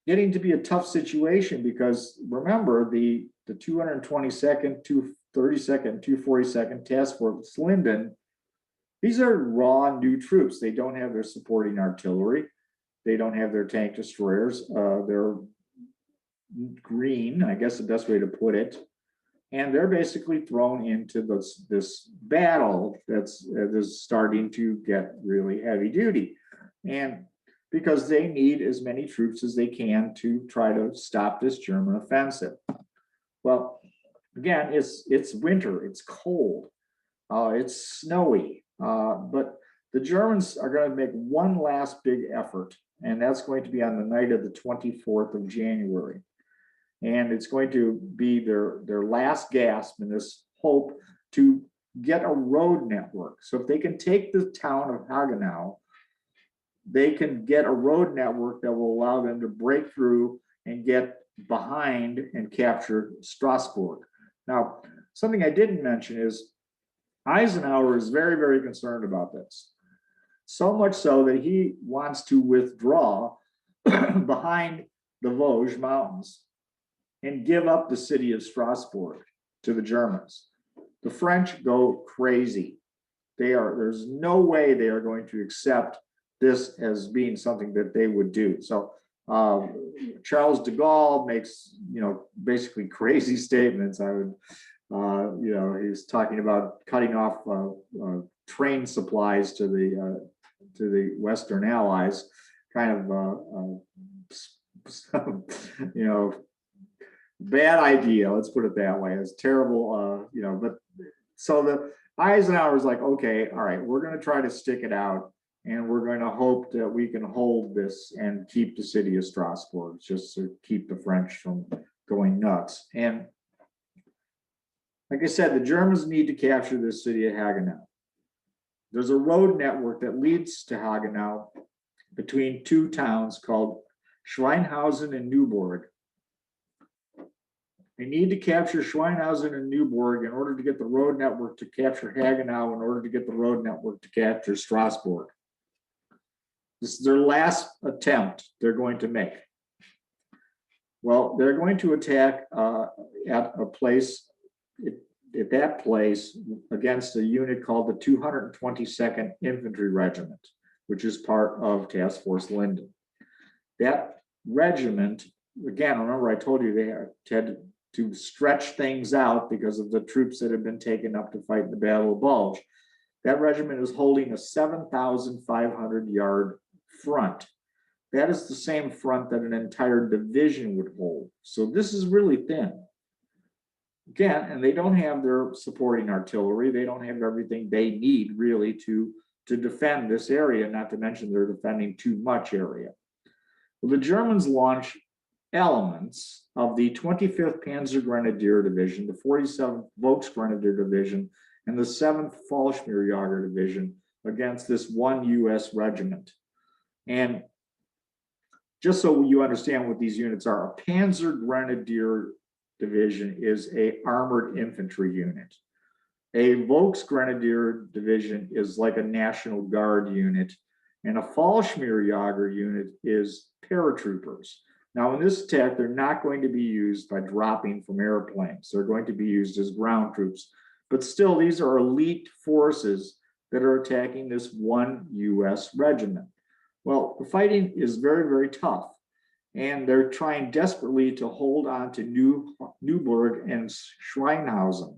getting to be a tough situation because remember, the 222nd, 232nd, 242nd Task Force Linden, these are raw new troops. They don't have their supporting artillery. They don't have their tank destroyers. They're green, I guess the best way to put it. And they're basically thrown into this battle that's starting to get really heavy duty. And because they need as many troops as they can to try to stop this German offensive. Well, again, it's winter, it's cold, it's snowy, but the Germans are going to make one last big effort, and that's going to be on the night of the 24th of January. And it's going to be their last gasp in this hope to get a road network. So if they can take the town of Hagenau, they can get a road network that will allow them to break through and get behind and capture Strasbourg. Now, something I didn't mention is Eisenhower is very, very concerned about this. So much so that he wants to withdraw behind the Vosges Mountains and give up the city of Strasbourg to the Germans. The French go crazy. There's no way they are going to accept this as being something that they would do. So Charles de Gaulle makes, basically crazy statements. I would, he's talking about cutting off train supplies to the Western Allies, kind of, bad idea. Let's put it that way. It's terrible, but so the Eisenhower's like, okay, all right, we're going to try to stick it out. And we're going to hope that we can hold this and keep the city of Strasbourg, just to keep the French from going nuts. And like I said, the Germans need to capture this city of Hagenau. There's a road network that leads to Hagenau between two towns called Schweinhausen and Neuburg. They need to capture Schweinhausen and Neuburg in order to get the road network to capture Hagenau, in order to get the road network to capture Strasbourg. This is their last attempt they're going to make. Well, they're going to attack at a place, at that place, against a unit called the 222nd Infantry Regiment, which is part of Task Force Linden. That regiment, again, remember I told you they had to stretch things out because of the troops that had been taken up to fight in the Battle of Bulge. That regiment is holding a 7,500-yard front. That is the same front that an entire division would hold. So this is really thin. Again, and they don't have their supporting artillery. They don't have everything they need really to defend this area, not to mention they're defending too much area. Well, the Germans launch elements of the 25th Panzer Grenadier Division, the 47th Volksgrenadier Division, and the 7th Fallschirmjäger Division against this one U.S. regiment. And just so you understand what these units are, a Panzer Grenadier Division is an armored infantry unit. A Volksgrenadier Division is like a National Guard unit, and a Fallschirmjäger unit is paratroopers. Now, in this attack, they're not going to be used by dropping from airplanes. They're going to be used as ground troops. But still, these are elite forces that are attacking this one U.S. regiment. Well, the fighting is very, very tough, and they're trying desperately to hold on to Neuburg and Schweinhausen.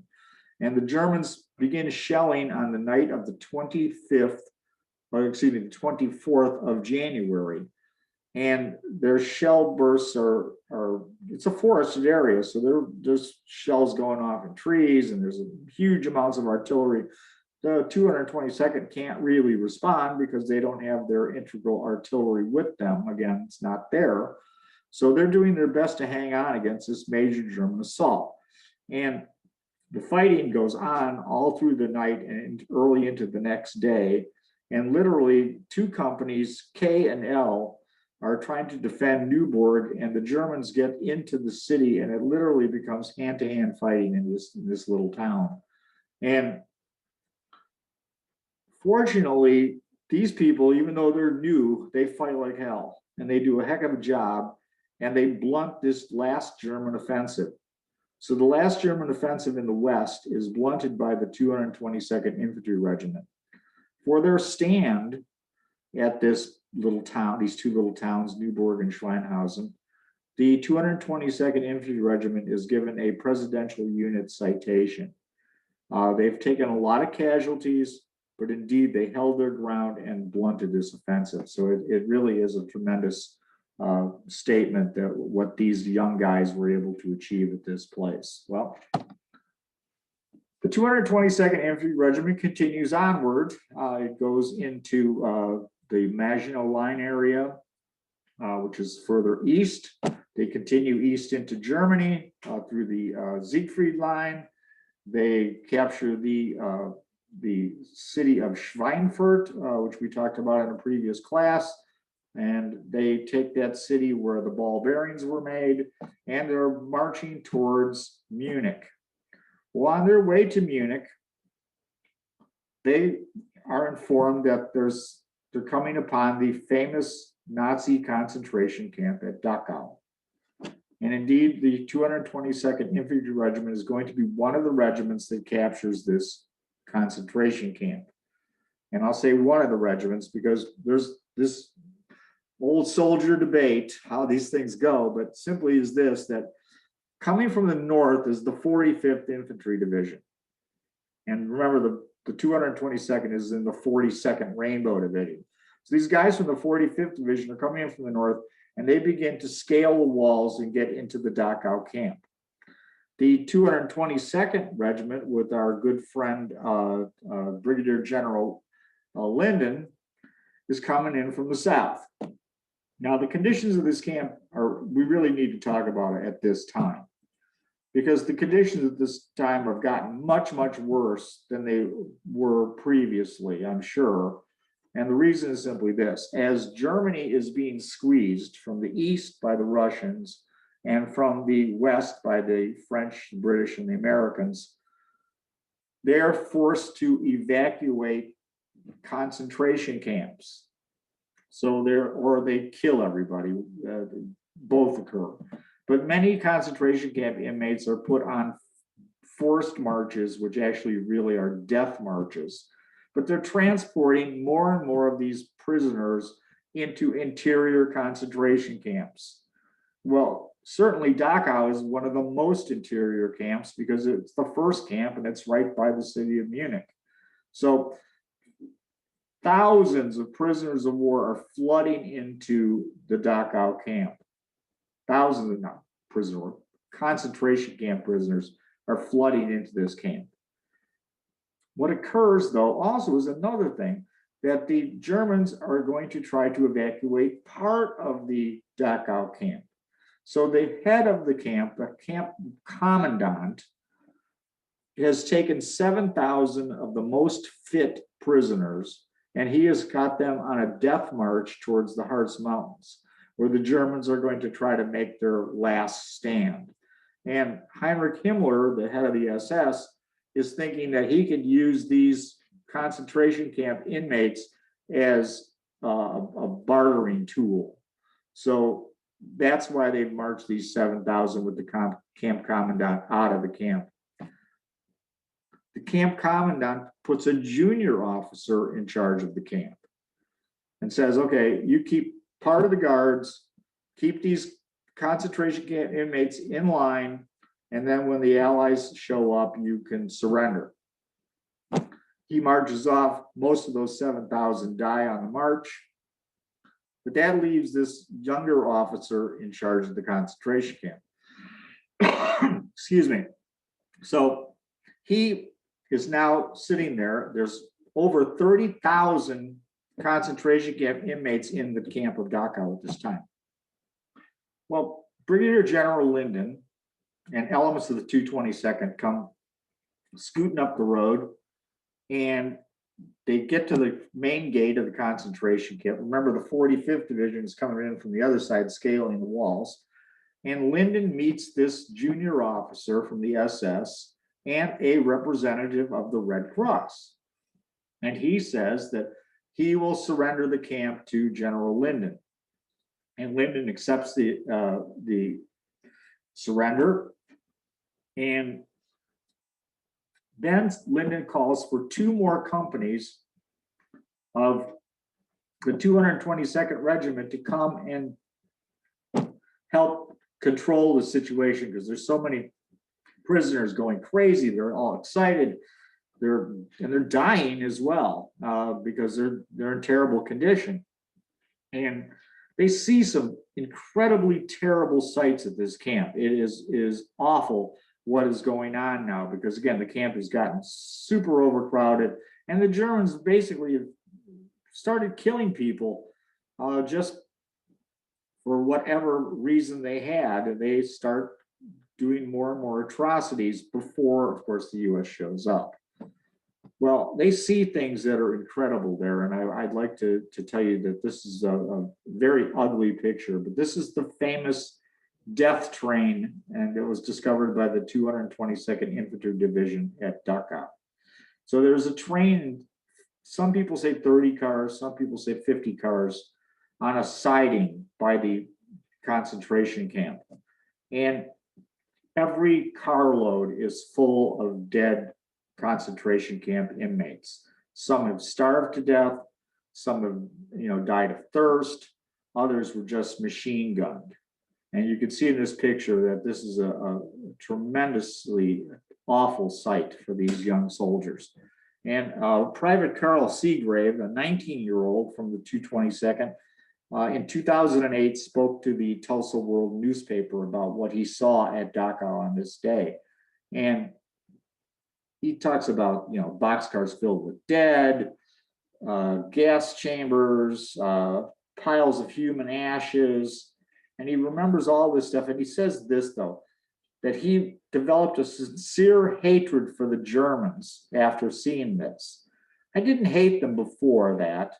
And the Germans begin shelling on the night of the 24th of January. And their shell bursts are it's a forested area, so there's shells going off in trees, and there's huge amounts of artillery. The 222nd can't really respond because they don't have their integral artillery with them. Again, it's not there. So they're doing their best to hang on against this major German assault. And the fighting goes on all through the night and early into the next day. And literally 2 companies, K and L, are trying to defend Neuburg, and the Germans get into the city, and it literally becomes hand-to-hand fighting in this little town. And fortunately, these people, even though they're new, they fight like hell, and they do a heck of a job, and they blunt this last German offensive. So the last German offensive in the West is blunted by the 222nd Infantry Regiment. For their stand at this little town, these 2 little towns, Neuburg and Schweinhausen, the 222nd Infantry Regiment is given a Presidential Unit Citation. They've taken a lot of casualties, but indeed they held their ground and blunted this offensive. So it really is a tremendous statement that what these young guys were able to achieve at this place. Well, the 222nd Infantry Regiment continues onward. It goes into the Maginot Line area, which is further east. They continue east into Germany through the Siegfried Line. They capture the city of Schweinfurt, which we talked about in a previous class. And they take that city where the ball bearings were made, and they're marching towards Munich. Well, on their way to Munich, they are informed that they're coming upon the famous Nazi concentration camp at Dachau. And indeed, the 222nd Infantry Regiment is going to be one of the regiments that captures this concentration camp. And I'll say one of the regiments because there's this old soldier debate how these things go, but simply is this, that coming from the north is the 45th Infantry Division. And remember, the 222nd is in the 42nd Rainbow Division. So these guys from the 45th Division are coming in from the north, and they begin to scale the walls and get into the Dachau camp. The 222nd Regiment, with our good friend Brigadier General Linden, is coming in from the south. Now, the conditions of this camp we really need to talk about it at this time, because the conditions at this time have gotten much, much worse than they were previously, I'm sure. And the reason is simply this: as Germany is being squeezed from the east by the Russians and from the West by the French, British, and the Americans, they're forced to evacuate concentration camps. So or they kill everybody, both occur. But many concentration camp inmates are put on forced marches, which actually really are death marches. But they're transporting more and more of these prisoners into interior concentration camps. Well, certainly Dachau is one of the most interior camps because it's the first camp and it's right by the city of Munich. So thousands of prisoners of war are flooding into the Dachau camp. Thousands of not concentration camp prisoners are flooding into this camp. What occurs, though, also is another thing, that the Germans are going to try to evacuate part of the Dachau camp. So the head of the camp commandant, has taken 7,000 of the most fit prisoners, and he has got them on a death march towards the Harz Mountains, where the Germans are going to try to make their last stand. And Heinrich Himmler, the head of the SS, is thinking that he could use these concentration camp inmates as a bartering tool. So that's why they've marched these 7,000 with the camp commandant out of the camp. The camp commandant puts a junior officer in charge of the camp and says, okay, you keep part of the guards, keep these concentration camp inmates in line, and then when the Allies show up, you can surrender. He marches off. Most of those 7,000 die on the march, but that leaves this younger officer in charge of the concentration camp. Excuse me. So he is now sitting there. There's over 30,000 concentration camp inmates in the camp of Dachau at this time. Well, Brigadier General Linden and elements of the 222nd come scooting up the road, and they get to the main gate of the concentration camp. Remember, the 45th Division is coming in from the other side, scaling the walls. And Linden meets this junior officer from the SS and a representative of the Red Cross. And he says that he will surrender the camp to General Linden. And Linden accepts the surrender. And then Linden calls for 2 more companies of the 222nd Regiment to come and help control the situation, because there's so many prisoners going crazy. They're all excited. They're dying as well because they're in terrible condition. And they see some incredibly terrible sights at this camp. It is awful what is going on now, because again, the camp has gotten super overcrowded, and the Germans basically have started killing people just for whatever reason they had, and they start doing more and more atrocities before, of course, the US shows up. Well, they see things that are incredible there, and I'd like to tell you that this is a very ugly picture, but this is the famous death train, and it was discovered by the 222nd Infantry Division at Dachau. So there's a train, some people say 30 cars, some people say 50 cars, on a siding by the concentration camp. And every carload is full of dead concentration camp inmates. Some have starved to death, some have died of thirst, others were just machine gunned. And you can see in this picture that this is a tremendously awful sight for these young soldiers. And Private Carl Seagrave, a 19-year-old from the 222nd, in 2008 spoke to the Tulsa World newspaper about what he saw at Dachau on this day. And he talks about, boxcars filled with dead, gas chambers, piles of human ashes. And he remembers all this stuff. And he says this, though, that he developed a sincere hatred for the Germans after seeing this. I didn't hate them before that,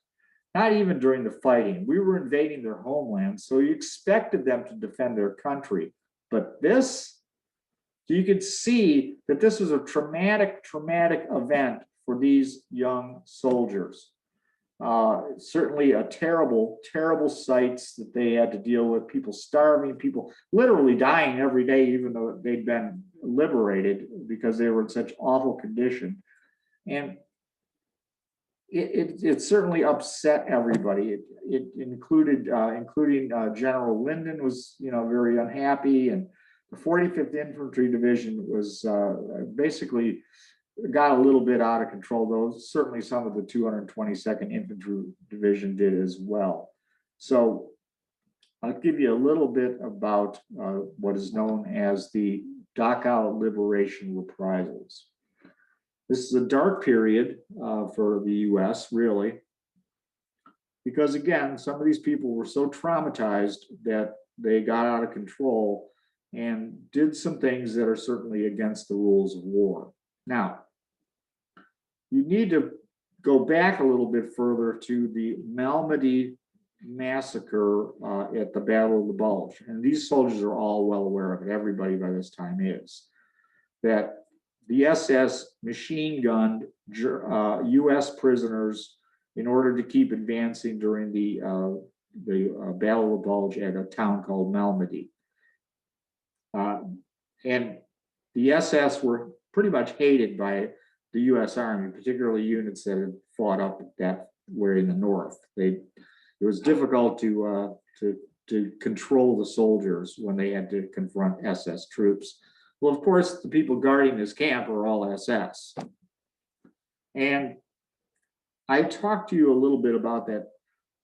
not even during the fighting. We were invading their homeland, so you expected them to defend their country. But this, you could see that this was a traumatic event for these young soldiers. Certainly a terrible sights that they had to deal with, people starving, people literally dying every day, even though they'd been liberated, because they were in such awful condition. And it certainly upset everybody. It including General Linden was, very unhappy, and the 45th Infantry Division was basically got a little bit out of control, though certainly some of the 222nd Infantry Division did as well. So I'll give you a little bit about what is known as the Dachau Liberation Reprisals. This is a dark period for the US, really, because again, some of these people were so traumatized that they got out of control and did some things that are certainly against the rules of war. Now, you need to go back a little bit further to the Malmedy massacre at the Battle of the Bulge. And these soldiers are all well aware of it. Everybody by this time is. That the SS machine gunned US prisoners in order to keep advancing during the Battle of the Bulge at a town called Malmedy. And the SS were pretty much hated by the US Army, particularly units that had fought up that way in the north. It was difficult to control the soldiers when they had to confront SS troops. Well, of course, the people guarding this camp are all SS. And I talked to you a little bit about that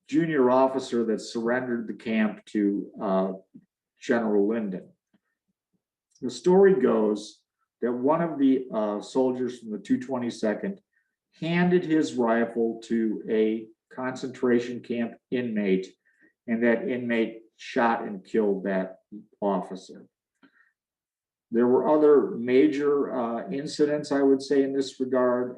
junior officer that surrendered the camp to General Linden. The story goes that one of the soldiers from the 222nd handed his rifle to a concentration camp inmate, and that inmate shot and killed that officer. There were other major incidents, I would say, in this regard.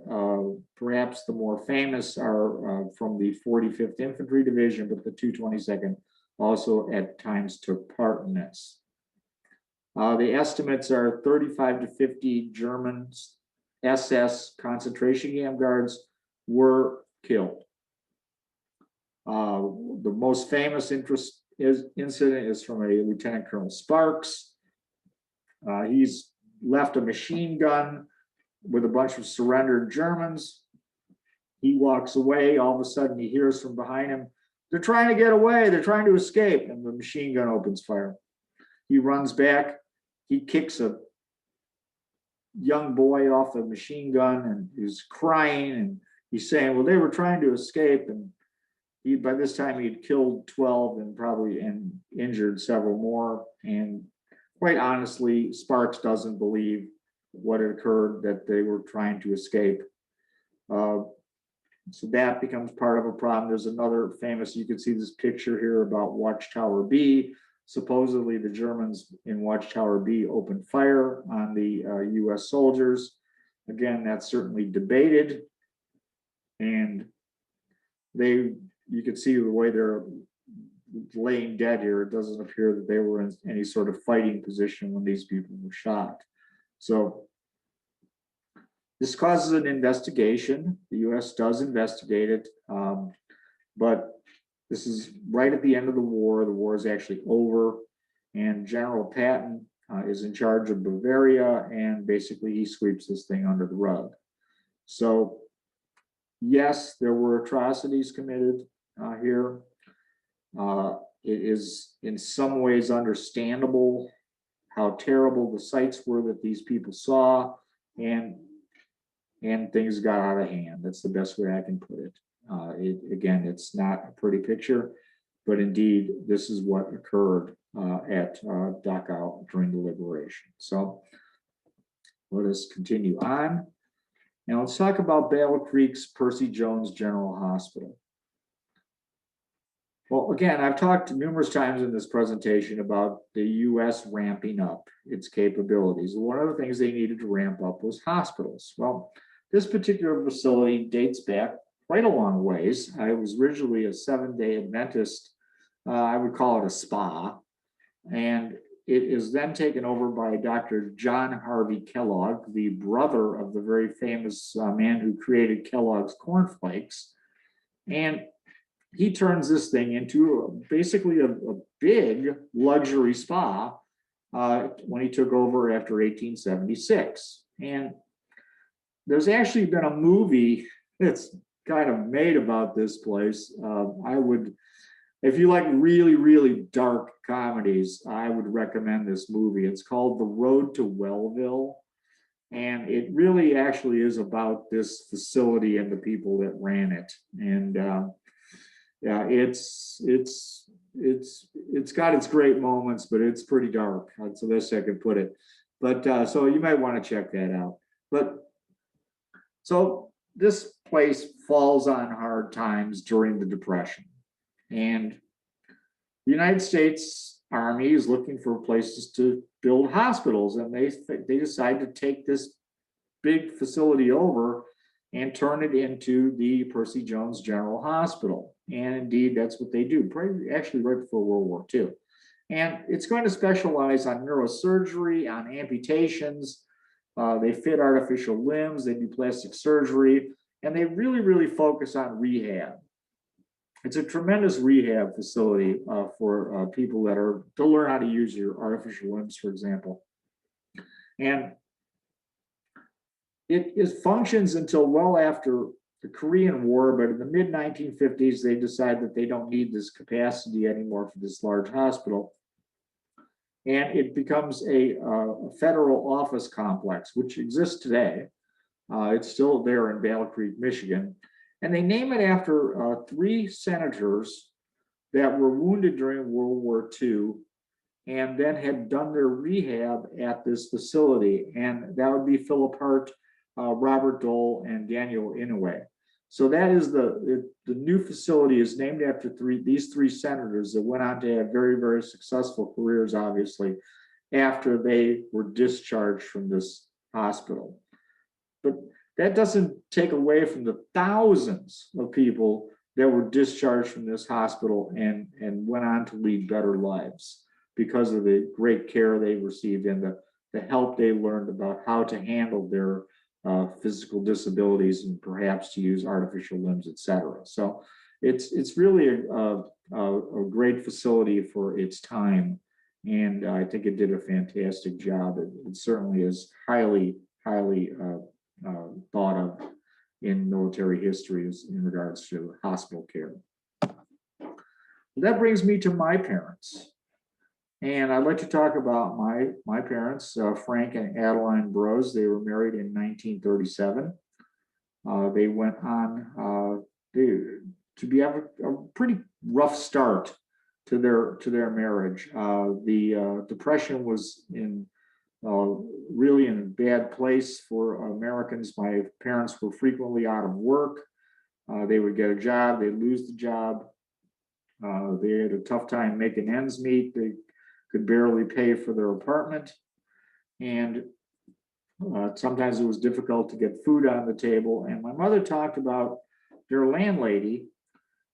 Perhaps the more famous are from the 45th Infantry Division, but the 222nd also at times took part in this. The estimates are 35 to 50 German SS concentration camp guards were killed. The most famous incident is from a Lieutenant Colonel Sparks. He's left a machine gun with a bunch of surrendered Germans. He walks away. All of a sudden, he hears from behind him, "They're trying to get away. They're trying to escape." And the machine gun opens fire. He runs back. He kicks a young boy off the machine gun, and he's crying, and he's saying, well, they were trying to escape. And by this time, he'd killed 12 and injured several more. And quite honestly, Sparks doesn't believe what had occurred, that they were trying to escape. So that becomes part of a problem. There's another famous, you can see this picture here about Watchtower B. Supposedly the Germans in Watchtower B opened fire on the US soldiers. Again, that's certainly debated. And you can see the way they're laying dead here. It doesn't appear that they were in any sort of fighting position when these people were shot. So this causes an investigation. The US does investigate it, but this is right at the end of the war. The war is actually over, and General Patton is in charge of Bavaria, and basically he sweeps this thing under the rug. So yes, there were atrocities committed here. It is in some ways understandable how terrible the sights were that these people saw, and things got out of hand. That's the best way I can put it. Again, it's not a pretty picture, but indeed, this is what occurred at Dachau during the liberation. So let us continue on. Now let's talk about Battle Creek's Percy Jones General Hospital. Well, again, I've talked numerous times in this presentation about the US ramping up its capabilities. One of the things they needed to ramp up was hospitals. Well, this particular facility dates back quite a long ways. I was originally a 7-day Adventist. I would call it a spa. And it is then taken over by Dr. John Harvey Kellogg, the brother of the very famous man who created Kellogg's cornflakes. And he turns this thing into basically a big luxury spa when he took over after 1876. And there's actually been a movie that's kind of made about this place. If you like really, really dark comedies, I would recommend this movie. It's called The Road to Wellville. And it really actually is about this facility and the people that ran it. And yeah, it's got its great moments, but it's pretty dark. That's the best I could put it. But so you might want to check that out. But so this place falls on hard times during the Depression. And the United States Army is looking for places to build hospitals, and they decide to take this big facility over and turn it into the Percy Jones General Hospital. And indeed, that's what they do, actually right before World War II. And it's going to specialize on neurosurgery, on amputations. They fit artificial limbs, they do plastic surgery, and they really, really focus on rehab. It's a tremendous rehab facility for people that are to learn how to use your artificial limbs, for example. And it functions until well after the Korean War, but in the mid-1950s, they decide that they don't need this capacity anymore for this large hospital. And it becomes a federal office complex, which exists today. It's still there in Battle Creek, Michigan. And they name it after 3 senators that were wounded during World War II and then had done their rehab at this facility. And that would be Philip Hart, Robert Dole, and Daniel Inouye. So that is the new facility is named after these three senators that went on to have very, very successful careers, obviously, after they were discharged from this hospital. But that doesn't take away from the thousands of people that were discharged from this hospital and went on to lead better lives because of the great care they received and the help they learned about how to handle their physical disabilities and perhaps to use artificial limbs, et cetera. So it's really a great facility for its time. And I think it did a fantastic job. It certainly is highly thought of in military history in regards to hospital care. That brings me to my parents. And I'd like to talk about my parents, Frank and Adeline Brose. They were married in 1937. They went on to have a pretty rough start to their marriage. The Depression was really in a bad place for Americans. My parents were frequently out of work. They would get a job, they'd lose the job. They had a tough time making ends meet. They could barely pay for their apartment. And sometimes it was difficult to get food on the table. And my mother talked about their landlady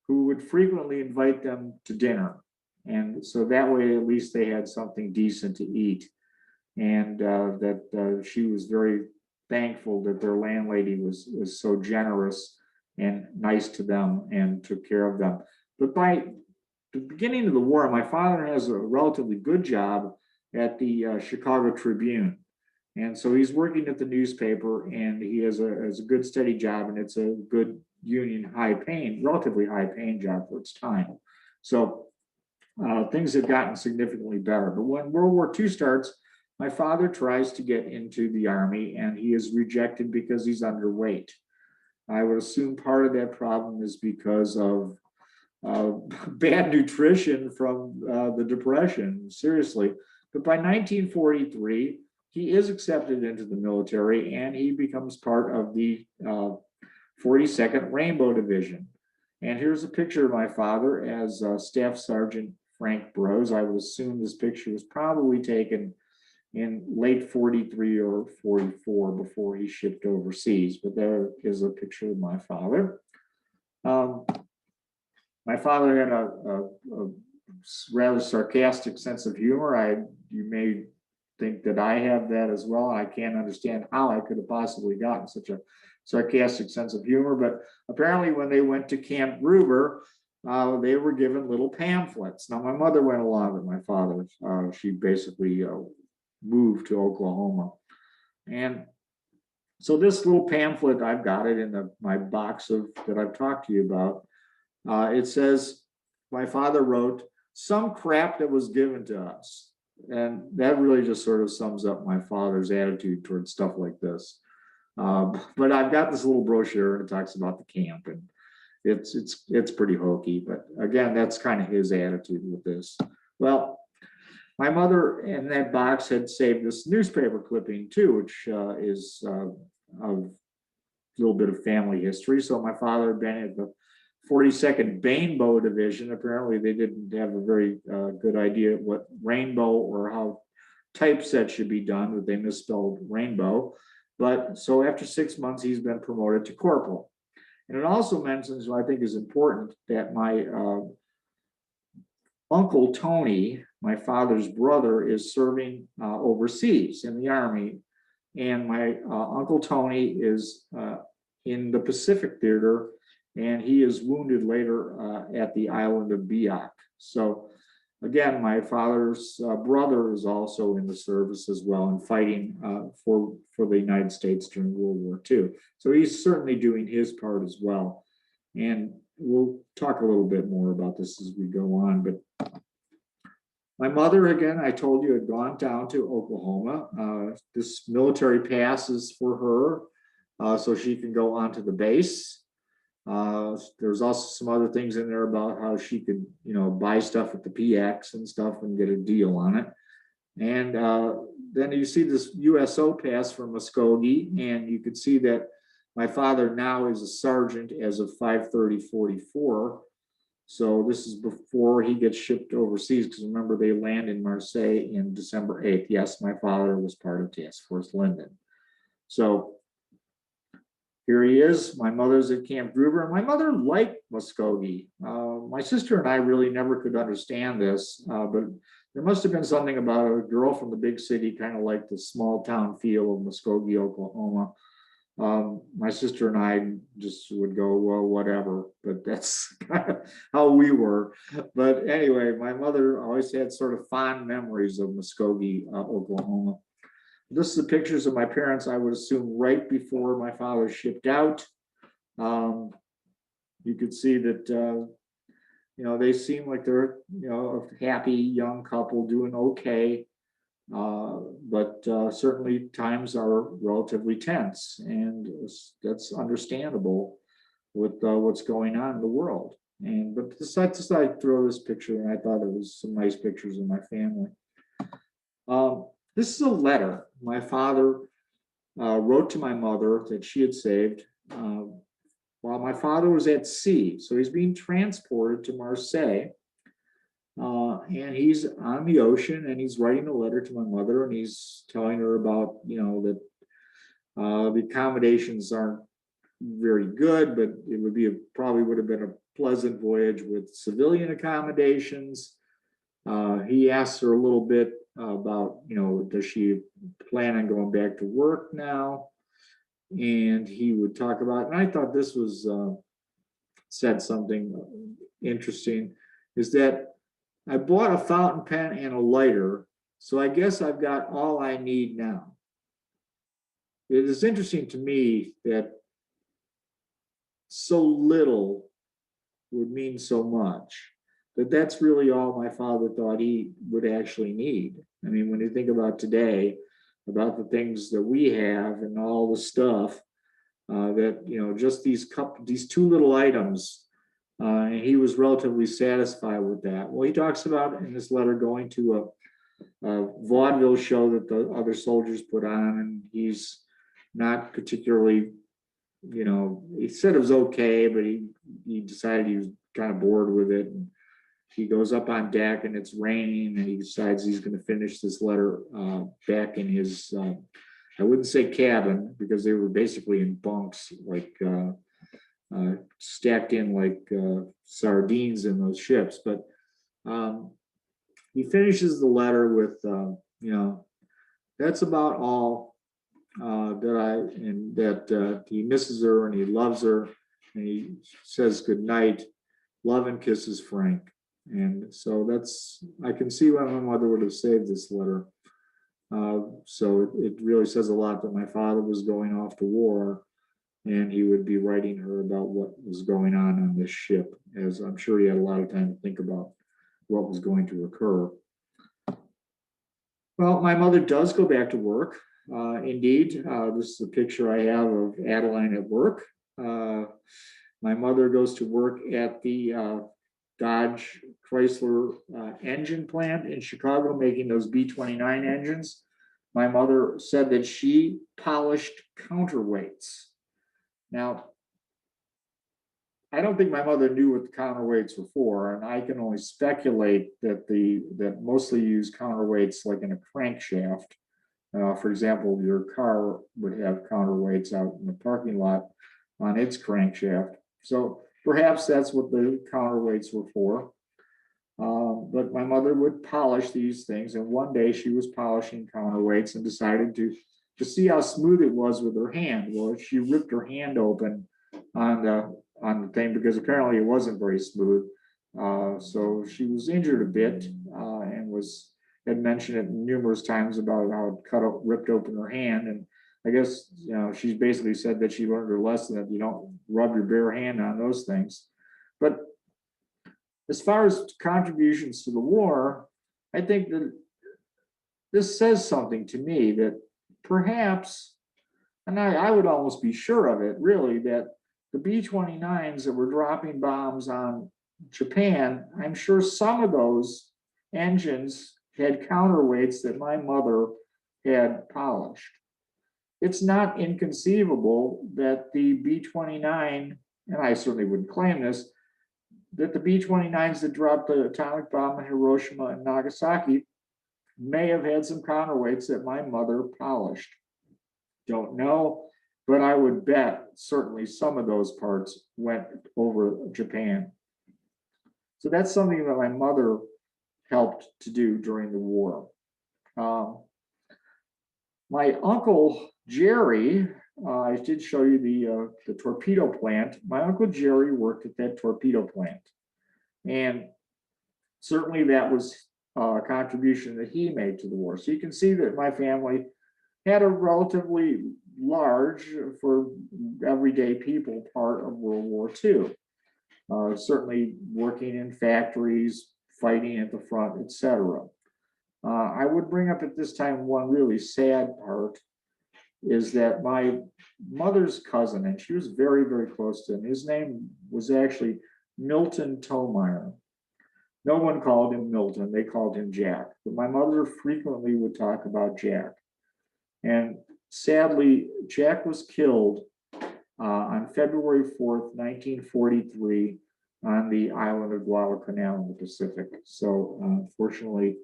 who would frequently invite them to dinner. And so that way, at least they had something decent to eat. And that she was very thankful that their landlady was so generous and nice to them and took care of them. But by the beginning of the war, my father has a relatively good job at the Chicago Tribune. And so he's working at the newspaper and he has a good steady job, and it's a good union relatively high paying job for its time. So things have gotten significantly better. But when World War II starts, my father tries to get into the Army and he is rejected because he's underweight. I would assume part of that problem is because of bad nutrition from the Depression, seriously. But by 1943, he is accepted into the military and he becomes part of the 42nd Rainbow Division. And here's a picture of my father as Staff Sergeant Frank Brose. I would assume this picture was probably taken in late 43 or 44 before he shipped overseas. But there is a picture of my father. My father had a rather sarcastic sense of humor. You may think that I have that as well. I can't understand how I could have possibly gotten such a sarcastic sense of humor, but apparently when they went to Camp Gruber, they were given little pamphlets. Now, my mother went along with my father. She basically moved to Oklahoma. And so this little pamphlet, I've got it in my box that I've talked to you about. It says, my father wrote, "Some crap that was given to us." And that really just sort of sums up my father's attitude towards stuff like this. But I've got this little brochure and it talks about the camp, and it's pretty hokey. But again, that's kind of his attitude with this. Well, my mother in that box had saved this newspaper clipping too, which is a little bit of family history. So my father had been at the 42nd Rainbow Division. Apparently they didn't have a very good idea what rainbow or how typeset should be done, but they misspelled rainbow. But so after 6 months, he's been promoted to corporal. And it also mentions, what I think is important, that my Uncle Tony, my father's brother, is serving overseas in the Army. And my Uncle Tony is in the Pacific Theater, and he is wounded later at the island of Biak. So again, my father's brother is also in the service as well and fighting for the United States during World War II. So he's certainly doing his part as well. And we'll talk a little bit more about this as we go on. But my mother, again, I told you, had gone down to Oklahoma. This military pass is for her, so she can go onto the base. There's also some other things in there about how she could, buy stuff at the PX and stuff and get a deal on it. And then you see this USO pass from Muskogee, and you can see that my father now is a sergeant as of 5/30/44. So this is before he gets shipped overseas, because remember, they land in Marseille in December 8th. Yes, my father was part of Task Force Linden. So here he is. My mother's at Camp Gruber, and my mother liked Muskogee. My sister and I really never could understand this, but there must have been something about a girl from the big city, kind of like the small town feel of Muskogee, Oklahoma. My sister and I just would go, well, whatever, but that's kind of how we were. But anyway, my mother always had sort of fond memories of Muskogee, Oklahoma. This is the pictures of my parents, I would assume, right before my father shipped out. You could see that, they seem like they're, a happy young couple doing okay. But certainly times are relatively tense, and that's understandable with what's going on in the world. But decided to throw this picture, and I thought it was some nice pictures of my family. This is a letter my father wrote to my mother that she had saved while my father was at sea. So he's being transported to Marseille. And he's on the ocean, and he's writing a letter to my mother, and he's telling her about, that the accommodations aren't very good, but it would probably would have been a pleasant voyage with civilian accommodations. He asks her a little bit about, does she plan on going back to work now? And he would talk about, and I thought this was said something interesting, is that I bought a fountain pen and a lighter, so I guess I've got all I need now. It is interesting to me that so little would mean so much, but that's really all my father thought he would actually need. I mean, when you think about today, about the things that we have and all the stuff that, just these two little items, and he was relatively satisfied with that. Well, he talks about in this letter going to a vaudeville show that the other soldiers put on, and he's not particularly, he said it was okay, but he decided he was kind of bored with it. And he goes up on deck, and it's raining, and he decides he's going to finish this letter back in his, I wouldn't say cabin, because they were basically in bunks, like stacked in like sardines in those ships. But He finishes the letter with, that's about all that he misses her and he loves her, and he says good night, love and kisses, Frank. And so I can see why my mother would have saved this letter. So it really says a lot that my father was going off to war, and he would be writing her about what was going on this ship, as I'm sure he had a lot of time to think about what was going to occur. Well, my mother does go back to work. Indeed, this is a picture I have of Adeline at work. My mother goes to work at the Dodge Chrysler engine plant in Chicago, making those B-29 engines. My mother said that she polished counterweights. Now, I don't think my mother knew what the counterweights were for, and I can only speculate that mostly use counterweights like in a crankshaft. For example, your car would have counterweights out in the parking lot on its crankshaft. So perhaps that's what the counterweights were for. But my mother would polish these things, and one day she was polishing counterweights and decided to see how smooth it was with her hand. Well, she ripped her hand open on the thing because apparently it wasn't very smooth. So she was injured a bit and had mentioned it numerous times about how it ripped open her hand. And I guess, she's basically said that she learned her lesson that you don't rub your bare hand on those things. But as far as contributions to the war, I think that this says something to me that perhaps, and I would almost be sure of it, really, that the B-29s that were dropping bombs on Japan, I'm sure some of those engines had counterweights that my mother had polished. It's not inconceivable that the B-29, and I certainly wouldn't claim this, that the B-29s that dropped the atomic bomb in Hiroshima and Nagasaki may have had some counterweights that my mother polished. Don't know, but I would bet certainly some of those parts went over Japan. So that's something that my mother helped to do during the war. My uncle Jerry, I did show you the torpedo plant. My uncle Jerry worked at that torpedo plant. And certainly that was a contribution that he made to the war. So you can see that my family had a relatively large, for everyday people, part of World War II. Certainly working in factories, fighting at the front, etc. I would bring up at this time one really sad part is that my mother's cousin, and she was very, very close to him, his name was actually Milton Tomeyer. No one called him Milton, they called him Jack. But my mother frequently would talk about Jack. And sadly, Jack was killed on February 4th, 1943, on the island of Guadalcanal in the Pacific. So unfortunately,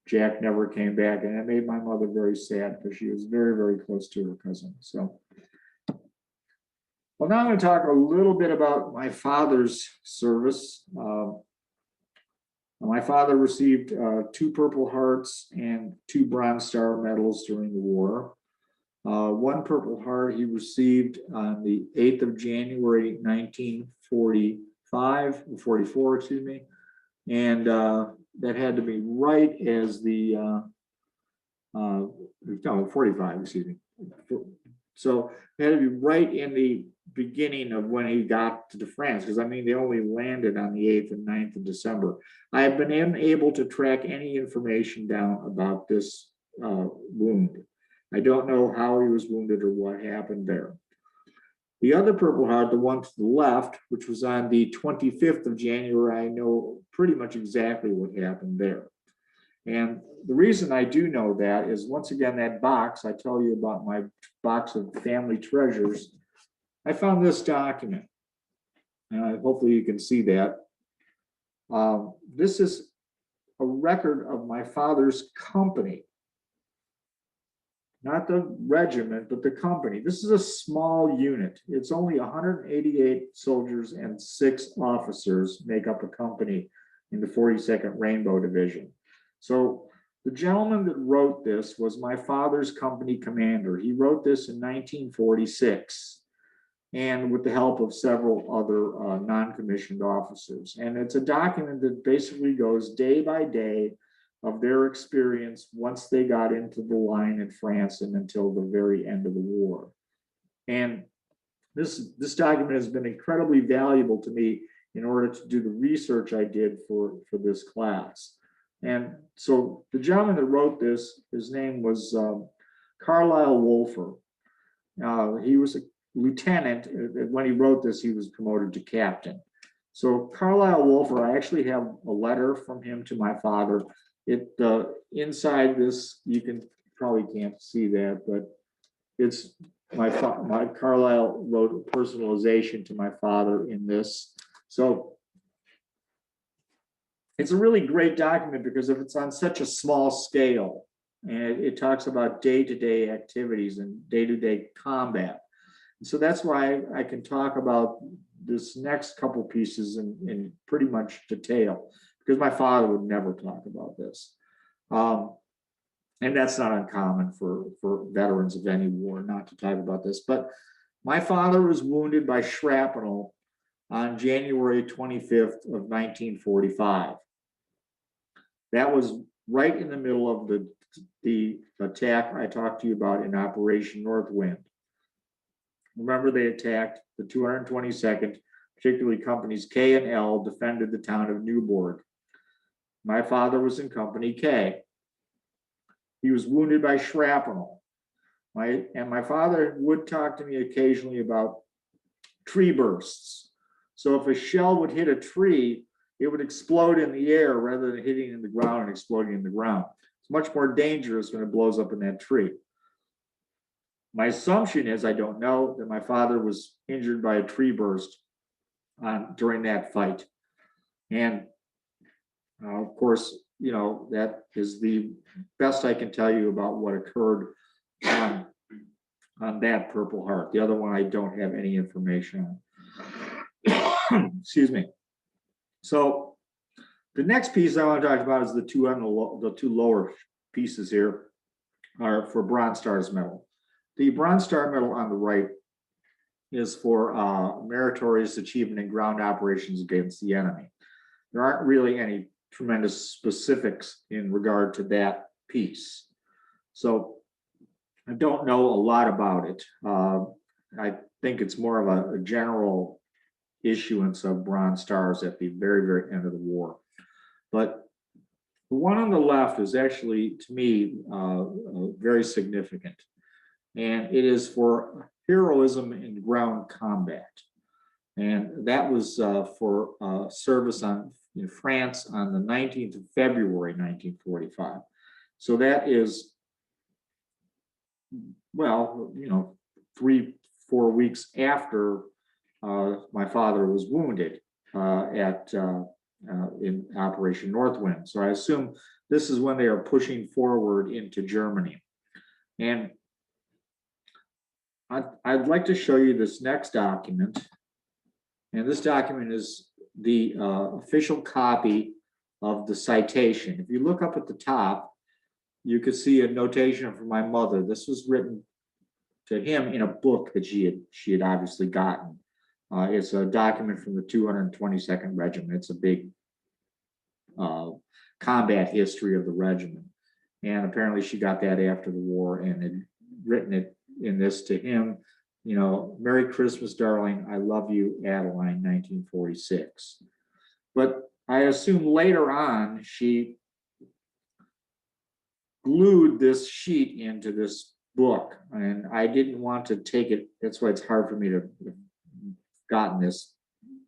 Jack never came back, and it made my mother very sad because she was very, very close to her cousin. So, well, now I'm going to talk a little bit about my father's service. My father received 2 Purple Hearts and 2 Bronze Star medals during the war. 1 Purple Heart he received on the 8th of January, 1945, 44, excuse me. And that had to be right as the, no, 45, excuse me. So it had to be right in the beginning of when he got to France, because I mean, they only landed on the 8th and 9th of December. I have been unable to track any information down about this wound. I don't know how he was wounded or what happened there. The other Purple Heart, the one to the left, which was on the 25th of January, I know pretty much exactly what happened there. And the reason I do know that is, once again, that box, I tell you about my box of family treasures. I found this document, and hopefully you can see that. This is a record of my father's company. Not the regiment, but the company. This is a small unit. It's only 188 soldiers and 6 officers make up a company in the 42nd Rainbow Division. So the gentleman that wrote this was my father's company commander. He wrote this in 1946, and with the help of several other non-commissioned officers. And it's a document that basically goes day by day of their experience once they got into the line in France and until the very end of the war. And this document has been incredibly valuable to me in order to do the research I did for this class. And so the gentleman that wrote this, his name was Carlisle Wolfer. He was a lieutenant. When he wrote this, he was promoted to captain. So Carlisle Wolfer, I actually have a letter from him to my father. Inside this, you probably can't see that, but it's my Carlisle wrote a personalization to my father in this. So it's a really great document because if it's on such a small scale, and it talks about day-to-day activities and day-to-day combat. And so that's why I can talk about this next couple pieces in pretty much detail, because my father would never talk about this. And that's not uncommon for veterans of any war not to talk about this. But my father was wounded by shrapnel on January 25th of 1945. That was right in the middle of the attack I talked to you about in Operation Northwind. Remember, they attacked the 222nd, particularly companies K and L, defended the town of Newburgh. My father was in Company K. He was wounded by shrapnel. My father would talk to me occasionally about tree bursts. So if a shell would hit a tree, it would explode in the air rather than hitting in the ground and exploding in the ground. It's much more dangerous when it blows up in that tree. My assumption is, I don't know, that my father was injured by a tree burst during that fight. And of course, you know, that is the best I can tell you about what occurred on that Purple Heart. The other one I don't have any information on. Excuse me. So the next piece I want to talk about is the two lower pieces here are for Bronze Stars medal. The Bronze Star medal on the right is for meritorious achievement in ground operations against the enemy. There aren't really any tremendous specifics in regard to that piece. So I don't know a lot about it. I think it's more of a general issuance of Bronze Stars at the very, very end of the war. But the one on the left is actually, to me, very significant. And it is for heroism in ground combat. And that was for service in France on the 19th of February, 1945. So that is, well, you know, 3-4 weeks after my father was wounded in Operation Northwind. So I assume this is when they are pushing forward into Germany. And I'd like to show you this next document. And this document is the official copy of the citation. If you look up at the top, you could see a notation from my mother. This was written to him in a book that she had obviously gotten. It's a document from the 222nd Regiment. It's a big combat history of the regiment. And apparently she got that after the war and had written it in this to him, you know, Merry Christmas, darling, I love you, Adeline, 1946. But I assume later on she glued this sheet into this book, and I didn't want to take it. That's why it's hard for me to have gotten this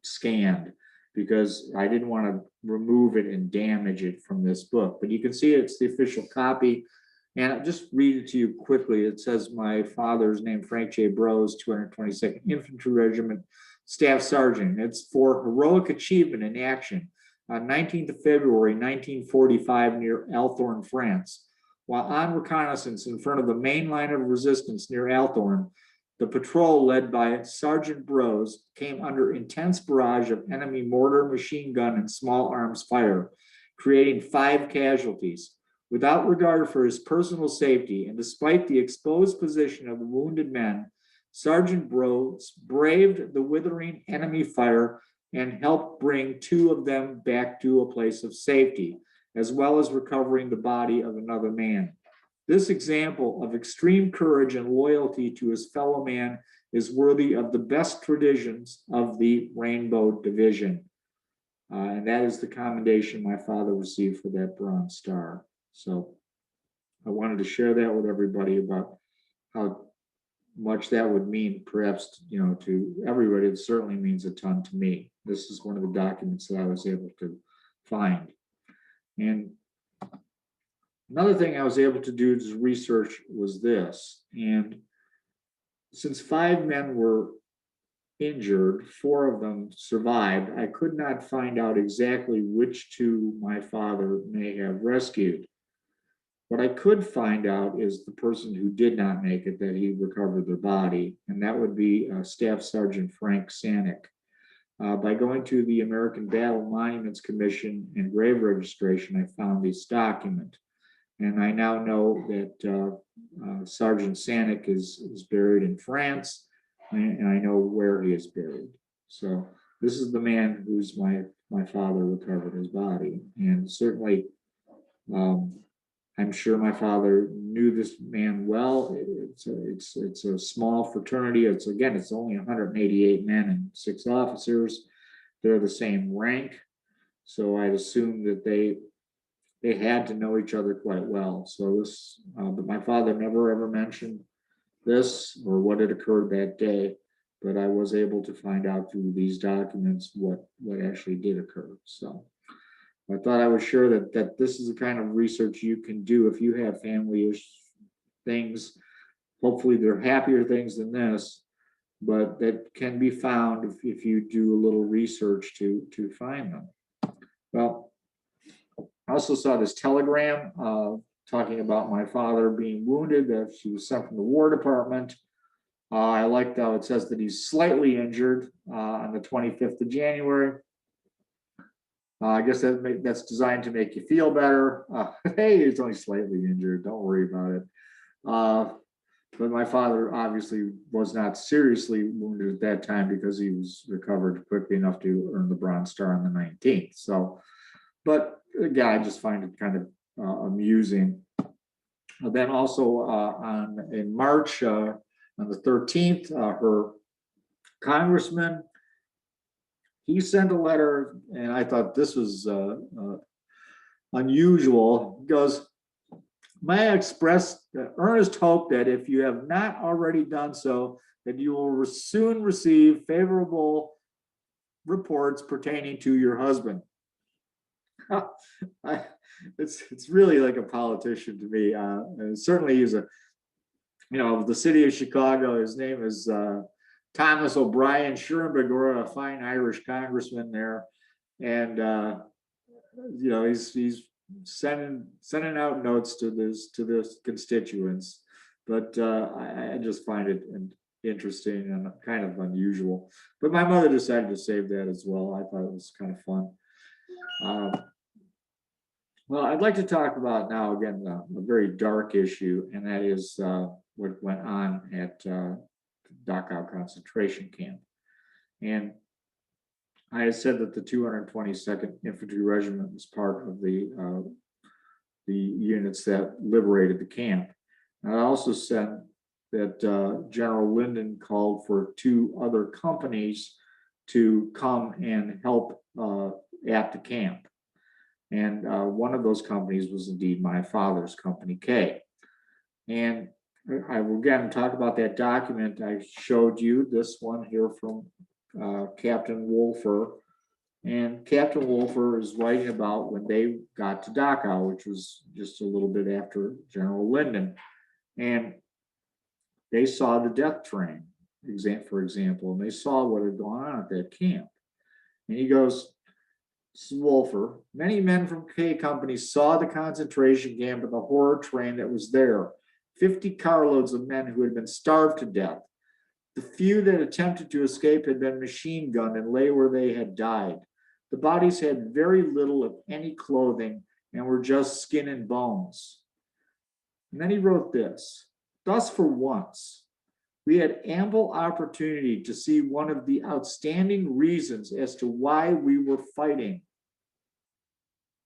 scanned, because I didn't want to remove it and damage it from this book. But you can see it's the official copy. And I'll just read it to you quickly. It says, my father's name, Frank J. Brose, 222nd Infantry Regiment, Staff Sergeant. It's for heroic achievement in action on 19th of February, 1945, near Althorn, France. While on reconnaissance in front of the main line of resistance near Althorn, The patrol, led by Sergeant Brose, came under intense barrage of enemy mortar, machine gun, and small arms fire, creating 5 casualties. Without regard for his personal safety, and despite the exposed position of the wounded men, Sergeant Brose braved the withering enemy fire and helped bring 2 of them back to a place of safety, as well as recovering the body of another man. This example of extreme courage and loyalty to his fellow man is worthy of the best traditions of the Rainbow Division. And that is the commendation my father received for that Bronze Star. So I wanted to share that with everybody about how much that would mean, perhaps, to everybody. It certainly means a ton to me. This is one of the documents that I was able to find. And another thing I was able to do to research was this. And since 5 men were injured, 4 of them survived, I could not find out exactly which 2 my father may have rescued. What I could find out is the person who did not make it, that he recovered their body, and that would be Staff Sergeant Frank Sanick. By going to the American Battle Monuments Commission and Grave Registration, I found this document. And I now know that Sergeant Sanick is buried in France, and I know where he is buried. So this is the man who's my father recovered his body. And certainly, I'm sure my father knew this man well. It's a small fraternity. It's only 188 men and 6 officers. They're the same rank. So I'd assume that they had to know each other quite well. So this, but my father never ever mentioned this or what had occurred that day, but I was able to find out through these documents what actually did occur. So I thought I would share that this is the kind of research you can do if you have family things. Hopefully they're happier things than this, but that can be found if you do a little research to find them. Well, I also saw this telegram talking about my father being wounded, that he was sent from the War Department. I liked how it says that he's slightly injured on the 25th of January. I guess that's designed to make you feel better. Hey, he's only slightly injured. Don't worry about it. But my father obviously was not seriously wounded at that time because he was recovered quickly enough to earn the Bronze Star on the 19th. So, but again, I just find it kind of amusing. Then also in March, on the 13th, her congressman, he sent a letter, and I thought this was unusual. He goes, "May I express earnest hope that if you have not already done so, that you will soon receive favorable reports pertaining to your husband." It's really like a politician to me. And certainly he's the city of Chicago. His name is Thomas O'Brien Schurenberger, a fine Irish congressman there, and he's sending out notes to this constituents. But I just find it interesting and kind of unusual. But my mother decided to save that as well. I thought it was kind of fun. Well, I'd like to talk about now, again, a very dark issue, and that is what went on at Dachau concentration camp. And I had said that the 222nd Infantry Regiment was part of the units that liberated the camp. And I also said that General Linden called for 2 other companies to come and help at the camp. And one of those companies was indeed my father's Company K. And I will again talk about that document. I showed you this one here from Captain Wolfer. And Captain Wolfer is writing about when they got to Dachau, which was just a little bit after General Linden. And they saw the death train, for example, and they saw what had gone on at that camp. And he goes, Wolfer, many men from K Company saw the concentration camp and the horror train that was there. 50 carloads of men who had been starved to death. The few that attempted to escape had been machine gunned and lay where they had died. The bodies had very little of any clothing and were just skin and bones. And then he wrote this: thus, for once, we had ample opportunity to see one of the outstanding reasons as to why we were fighting.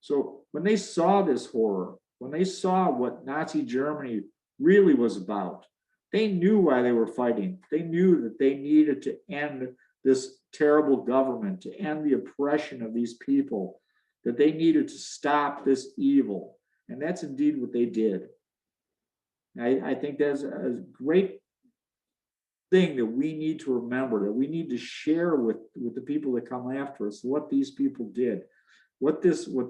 So when they saw this horror, when they saw what Nazi Germany really was about, they knew why they were fighting. They knew that they needed to end this terrible government, to end the oppression of these people, that they needed to stop this evil. And that's indeed what they did. I think that's a great thing that we need to remember, that we need to share with the people that come after us, what these people did, what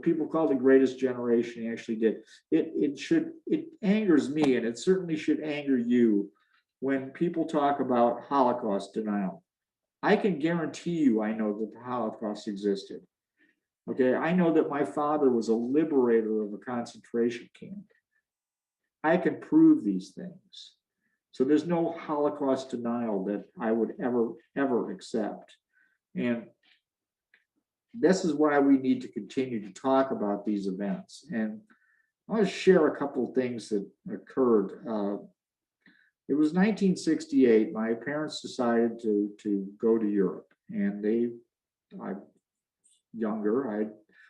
people call the greatest generation actually did. It angers me, and it certainly should anger you, when people talk about Holocaust denial. I can guarantee you, I know that the Holocaust existed. Okay, I know that my father was a liberator of a concentration camp. I can prove these things. So there's no Holocaust denial that I would ever accept. And this is why we need to continue to talk about these events. And I want to share a couple of things that occurred. It was 1968. My parents decided to go to Europe, and I'm younger. I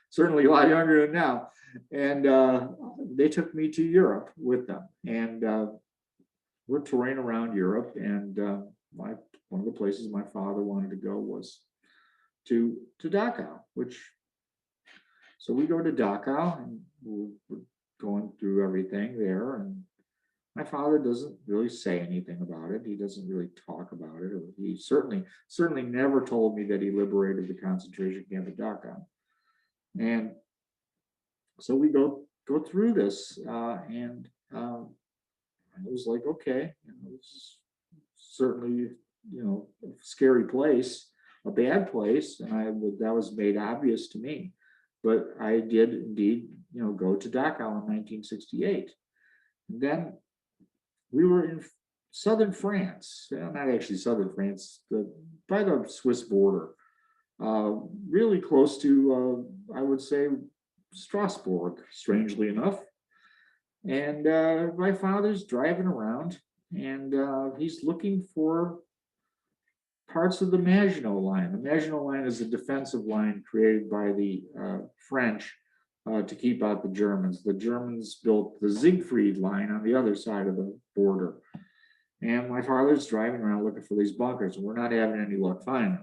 certainly a lot younger than now, and they took me to Europe with them, and we're touring around Europe. And one of the places my father wanted to go was to Dachau, so we go to Dachau, and we're going through everything there, and my father doesn't really say anything about it. He doesn't really talk about it, or he certainly never told me that he liberated the concentration camp at Dachau. And so we go through this, and I was like, okay, this is certainly, a scary place, a bad place, and that was made obvious to me. But I did indeed, go to Dachau in 1968. And then we were in southern France, not actually southern France, by the Swiss border, really close to, I would say, Strasbourg, strangely enough. And my father's driving around, and he's looking for parts of the Maginot Line. The Maginot Line is a defensive line created by the French to keep out the Germans. The Germans built the Siegfried Line on the other side of the border. And my father's driving around looking for these bunkers, and we're not having any luck finding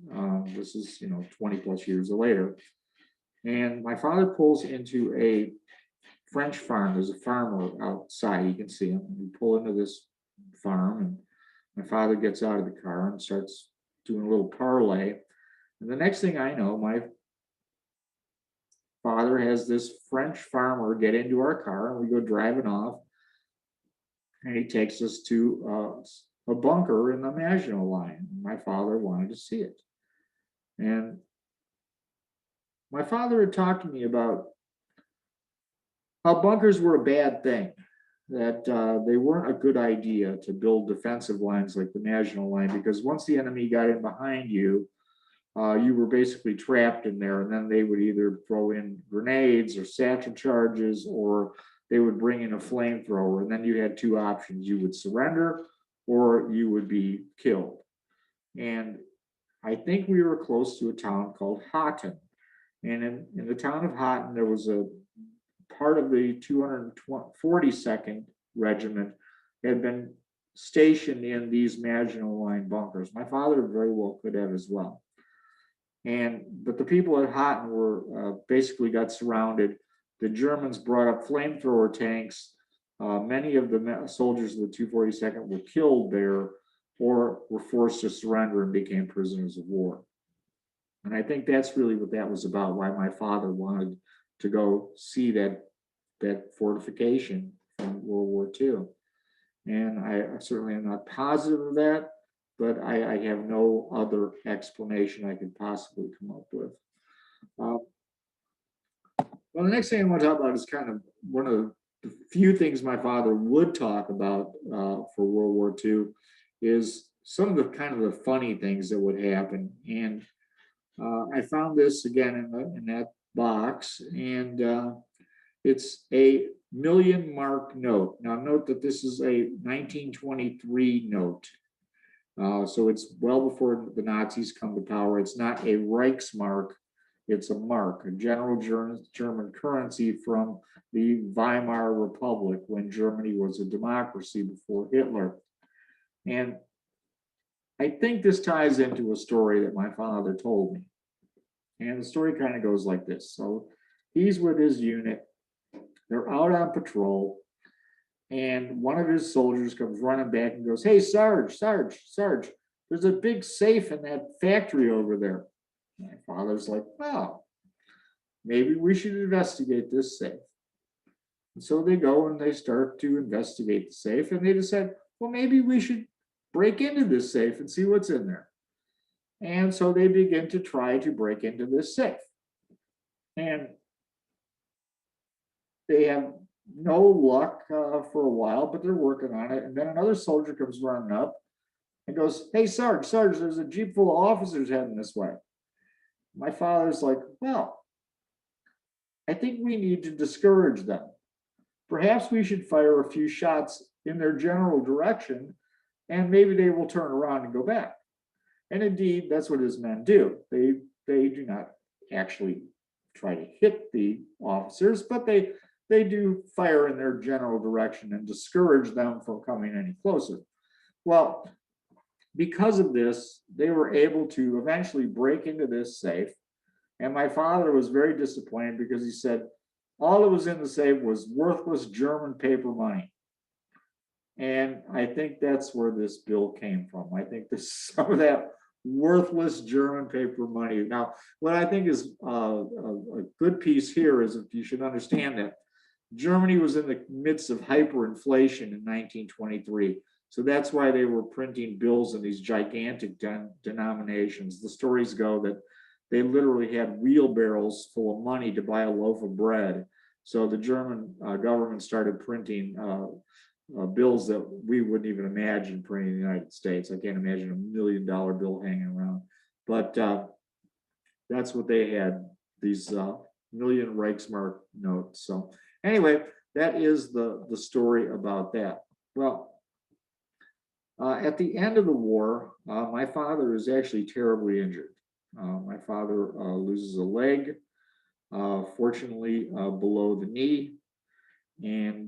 them. This is, 20 plus years later. And my father pulls into a French farm. There's a farmer outside. You can see him. We pull into this farm, and my father gets out of the car and starts doing a little parlay. And the next thing I know, my father has this French farmer get into our car, and we go driving off. And he takes us to a bunker in the Maginot Line. My father wanted to see it. And my father had talked to me about how bunkers were a bad thing, that they weren't a good idea to build defensive lines like the Maginot Line, because once the enemy got in behind you, you were basically trapped in there, and then they would either throw in grenades or satchel charges, or they would bring in a flamethrower, and then you had two options. You would surrender, or you would be killed. And I think we were close to a town called Hatten. And in the town of Hatten, there was a part of the 242nd Regiment had been stationed in these Maginot Line bunkers. My father very well could have as well. But the people at Hatten were basically got surrounded. The Germans brought up flamethrower tanks. Many of the soldiers of the 242nd were killed there, or were forced to surrender and became prisoners of war. And I think that's really what that was about, why my father wanted to go see that fortification from World War II. And I certainly am not positive of that, but I have no other explanation I could possibly come up with. Well, the next thing I want to talk about is kind of one of the few things my father would talk about for World War II, is some of the kind of the funny things that would happen. And I found this again in that box, and it's a million mark note. Now, note that this is a 1923 note. So it's well before the Nazis come to power. It's not a Reichsmark, it's a mark, a general German currency from the Weimar Republic when Germany was a democracy before Hitler. And I think this ties into a story that my father told me. And the story kind of goes like this. So he's with his unit, they're out on patrol, and one of his soldiers comes running back and goes, "Hey, Sarge, there's a big safe in that factory over there." My father's like, "Wow, maybe we should investigate this safe." And so they go and they start to investigate the safe, and they decide, well, maybe we should break into this safe and see what's in there. And so they begin to try to break into this safe. And they have no luck for a while, but they're working on it. And then another soldier comes running up and goes, "Hey, Sarge, there's a jeep full of officers heading this way." My father's like, "Well, I think we need to discourage them. Perhaps we should fire a few shots in their general direction, and maybe they will turn around and go back." And indeed, that's what his men do. They do not actually try to hit the officers, but they do fire in their general direction and discourage them from coming any closer. Well, because of this, they were able to eventually break into this safe. And my father was very disappointed because he said all that was in the safe was worthless German paper money. And I think that's where this bill came from. I think this some of that worthless German paper money. Now, what I think is a good piece here is if you should understand that Germany was in the midst of hyperinflation in 1923. So that's why they were printing bills in these gigantic denominations. The stories go that they literally had wheelbarrows full of money to buy a loaf of bread. So the German government started printing bills that we wouldn't even imagine printing in the United States. I can't imagine $1 million bill hanging around. But that's what they had, these million Reichsmark notes. So anyway, that is the story about that. Well, at the end of the war, my father is actually terribly injured. My father loses a leg, fortunately below the knee, and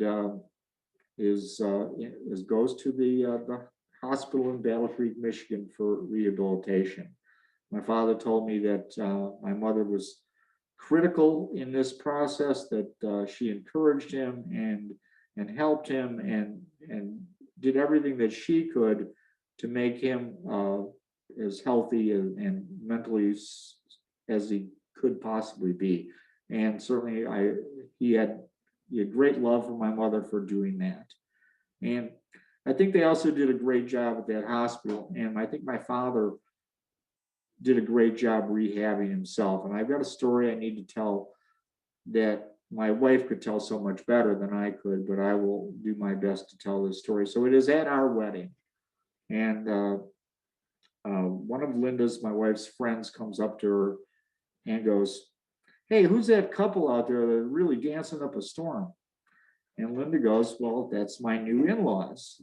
goes to the hospital in Battle Creek, Michigan for rehabilitation. My father told me that my mother was critical in this process, that she encouraged him and helped him and did everything that she could to make him as healthy and mentally as he could possibly be. And certainly he had great love for my mother for doing that. And I think they also did a great job at that hospital. And I think my father did a great job rehabbing himself. And I've got a story I need to tell that my wife could tell so much better than I could, but I will do my best to tell this story. So it is at our wedding. And one of Linda's, my wife's friends, comes up to her and goes, "Hey, who's that couple out there that are really dancing up a storm?" And Linda goes, "Well, that's my new in-laws.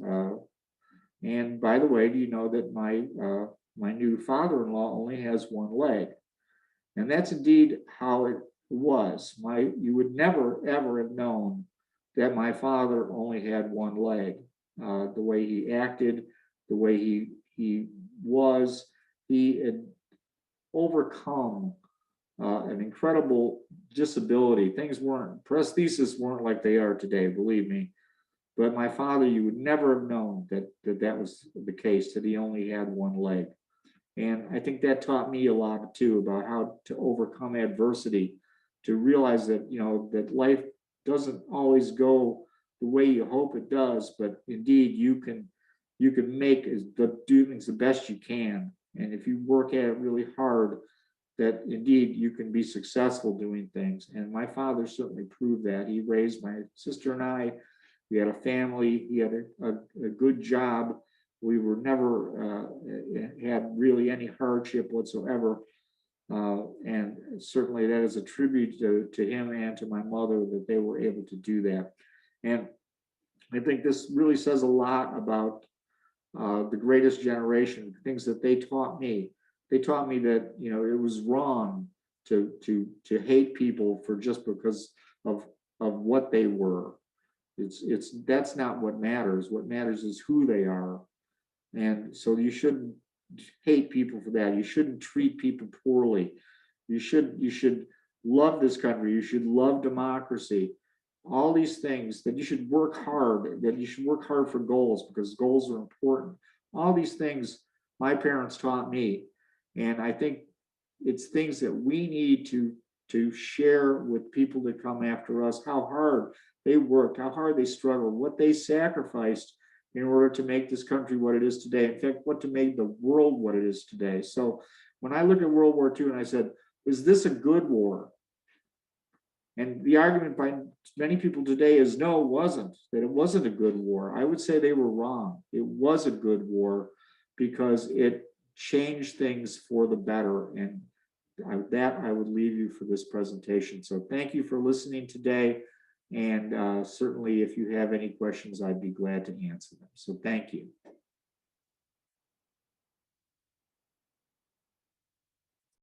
And by the way, do you know that my new father-in-law only has one leg?" And that's indeed how it was. You would never, ever have known that my father only had one leg. The way he acted, the way he was, he had overcome an incredible disability. Prostheses weren't like they are today, believe me. But my father, you would never have known that was the case, that he only had one leg. And I think that taught me a lot too about how to overcome adversity, to realize that, that life doesn't always go the way you hope it does, but indeed you can do things the best you can. And if you work at it really hard, that indeed you can be successful doing things. And my father certainly proved that. He raised my sister and I. We had a family. He had a good job. We were never had really any hardship whatsoever. And certainly that is a tribute to him and to my mother that they were able to do that. And I think this really says a lot about the greatest generation, things that they taught me. They taught me that, you know, it was wrong to hate people for just because of what they were. That's not what matters. What matters is who they are. And so you shouldn't hate people for that. You shouldn't treat people poorly. You should love this country. You should love democracy. All these things, that you should work hard, that you should work hard for goals because goals are important. All these things my parents taught me. And I think it's things that we need to share with people that come after us, how hard they worked, how hard they struggled, what they sacrificed in order to make this country what it is today. In fact, what to make the world what it is today. So when I look at World War II and I said, is this a good war? And the argument by many people today is no, it wasn't, that it wasn't a good war. I would say they were wrong. It was a good war because it changed things for the better. And that I would leave you for this presentation. So thank you for listening today. And certainly if you have any questions, I'd be glad to answer them. So thank you.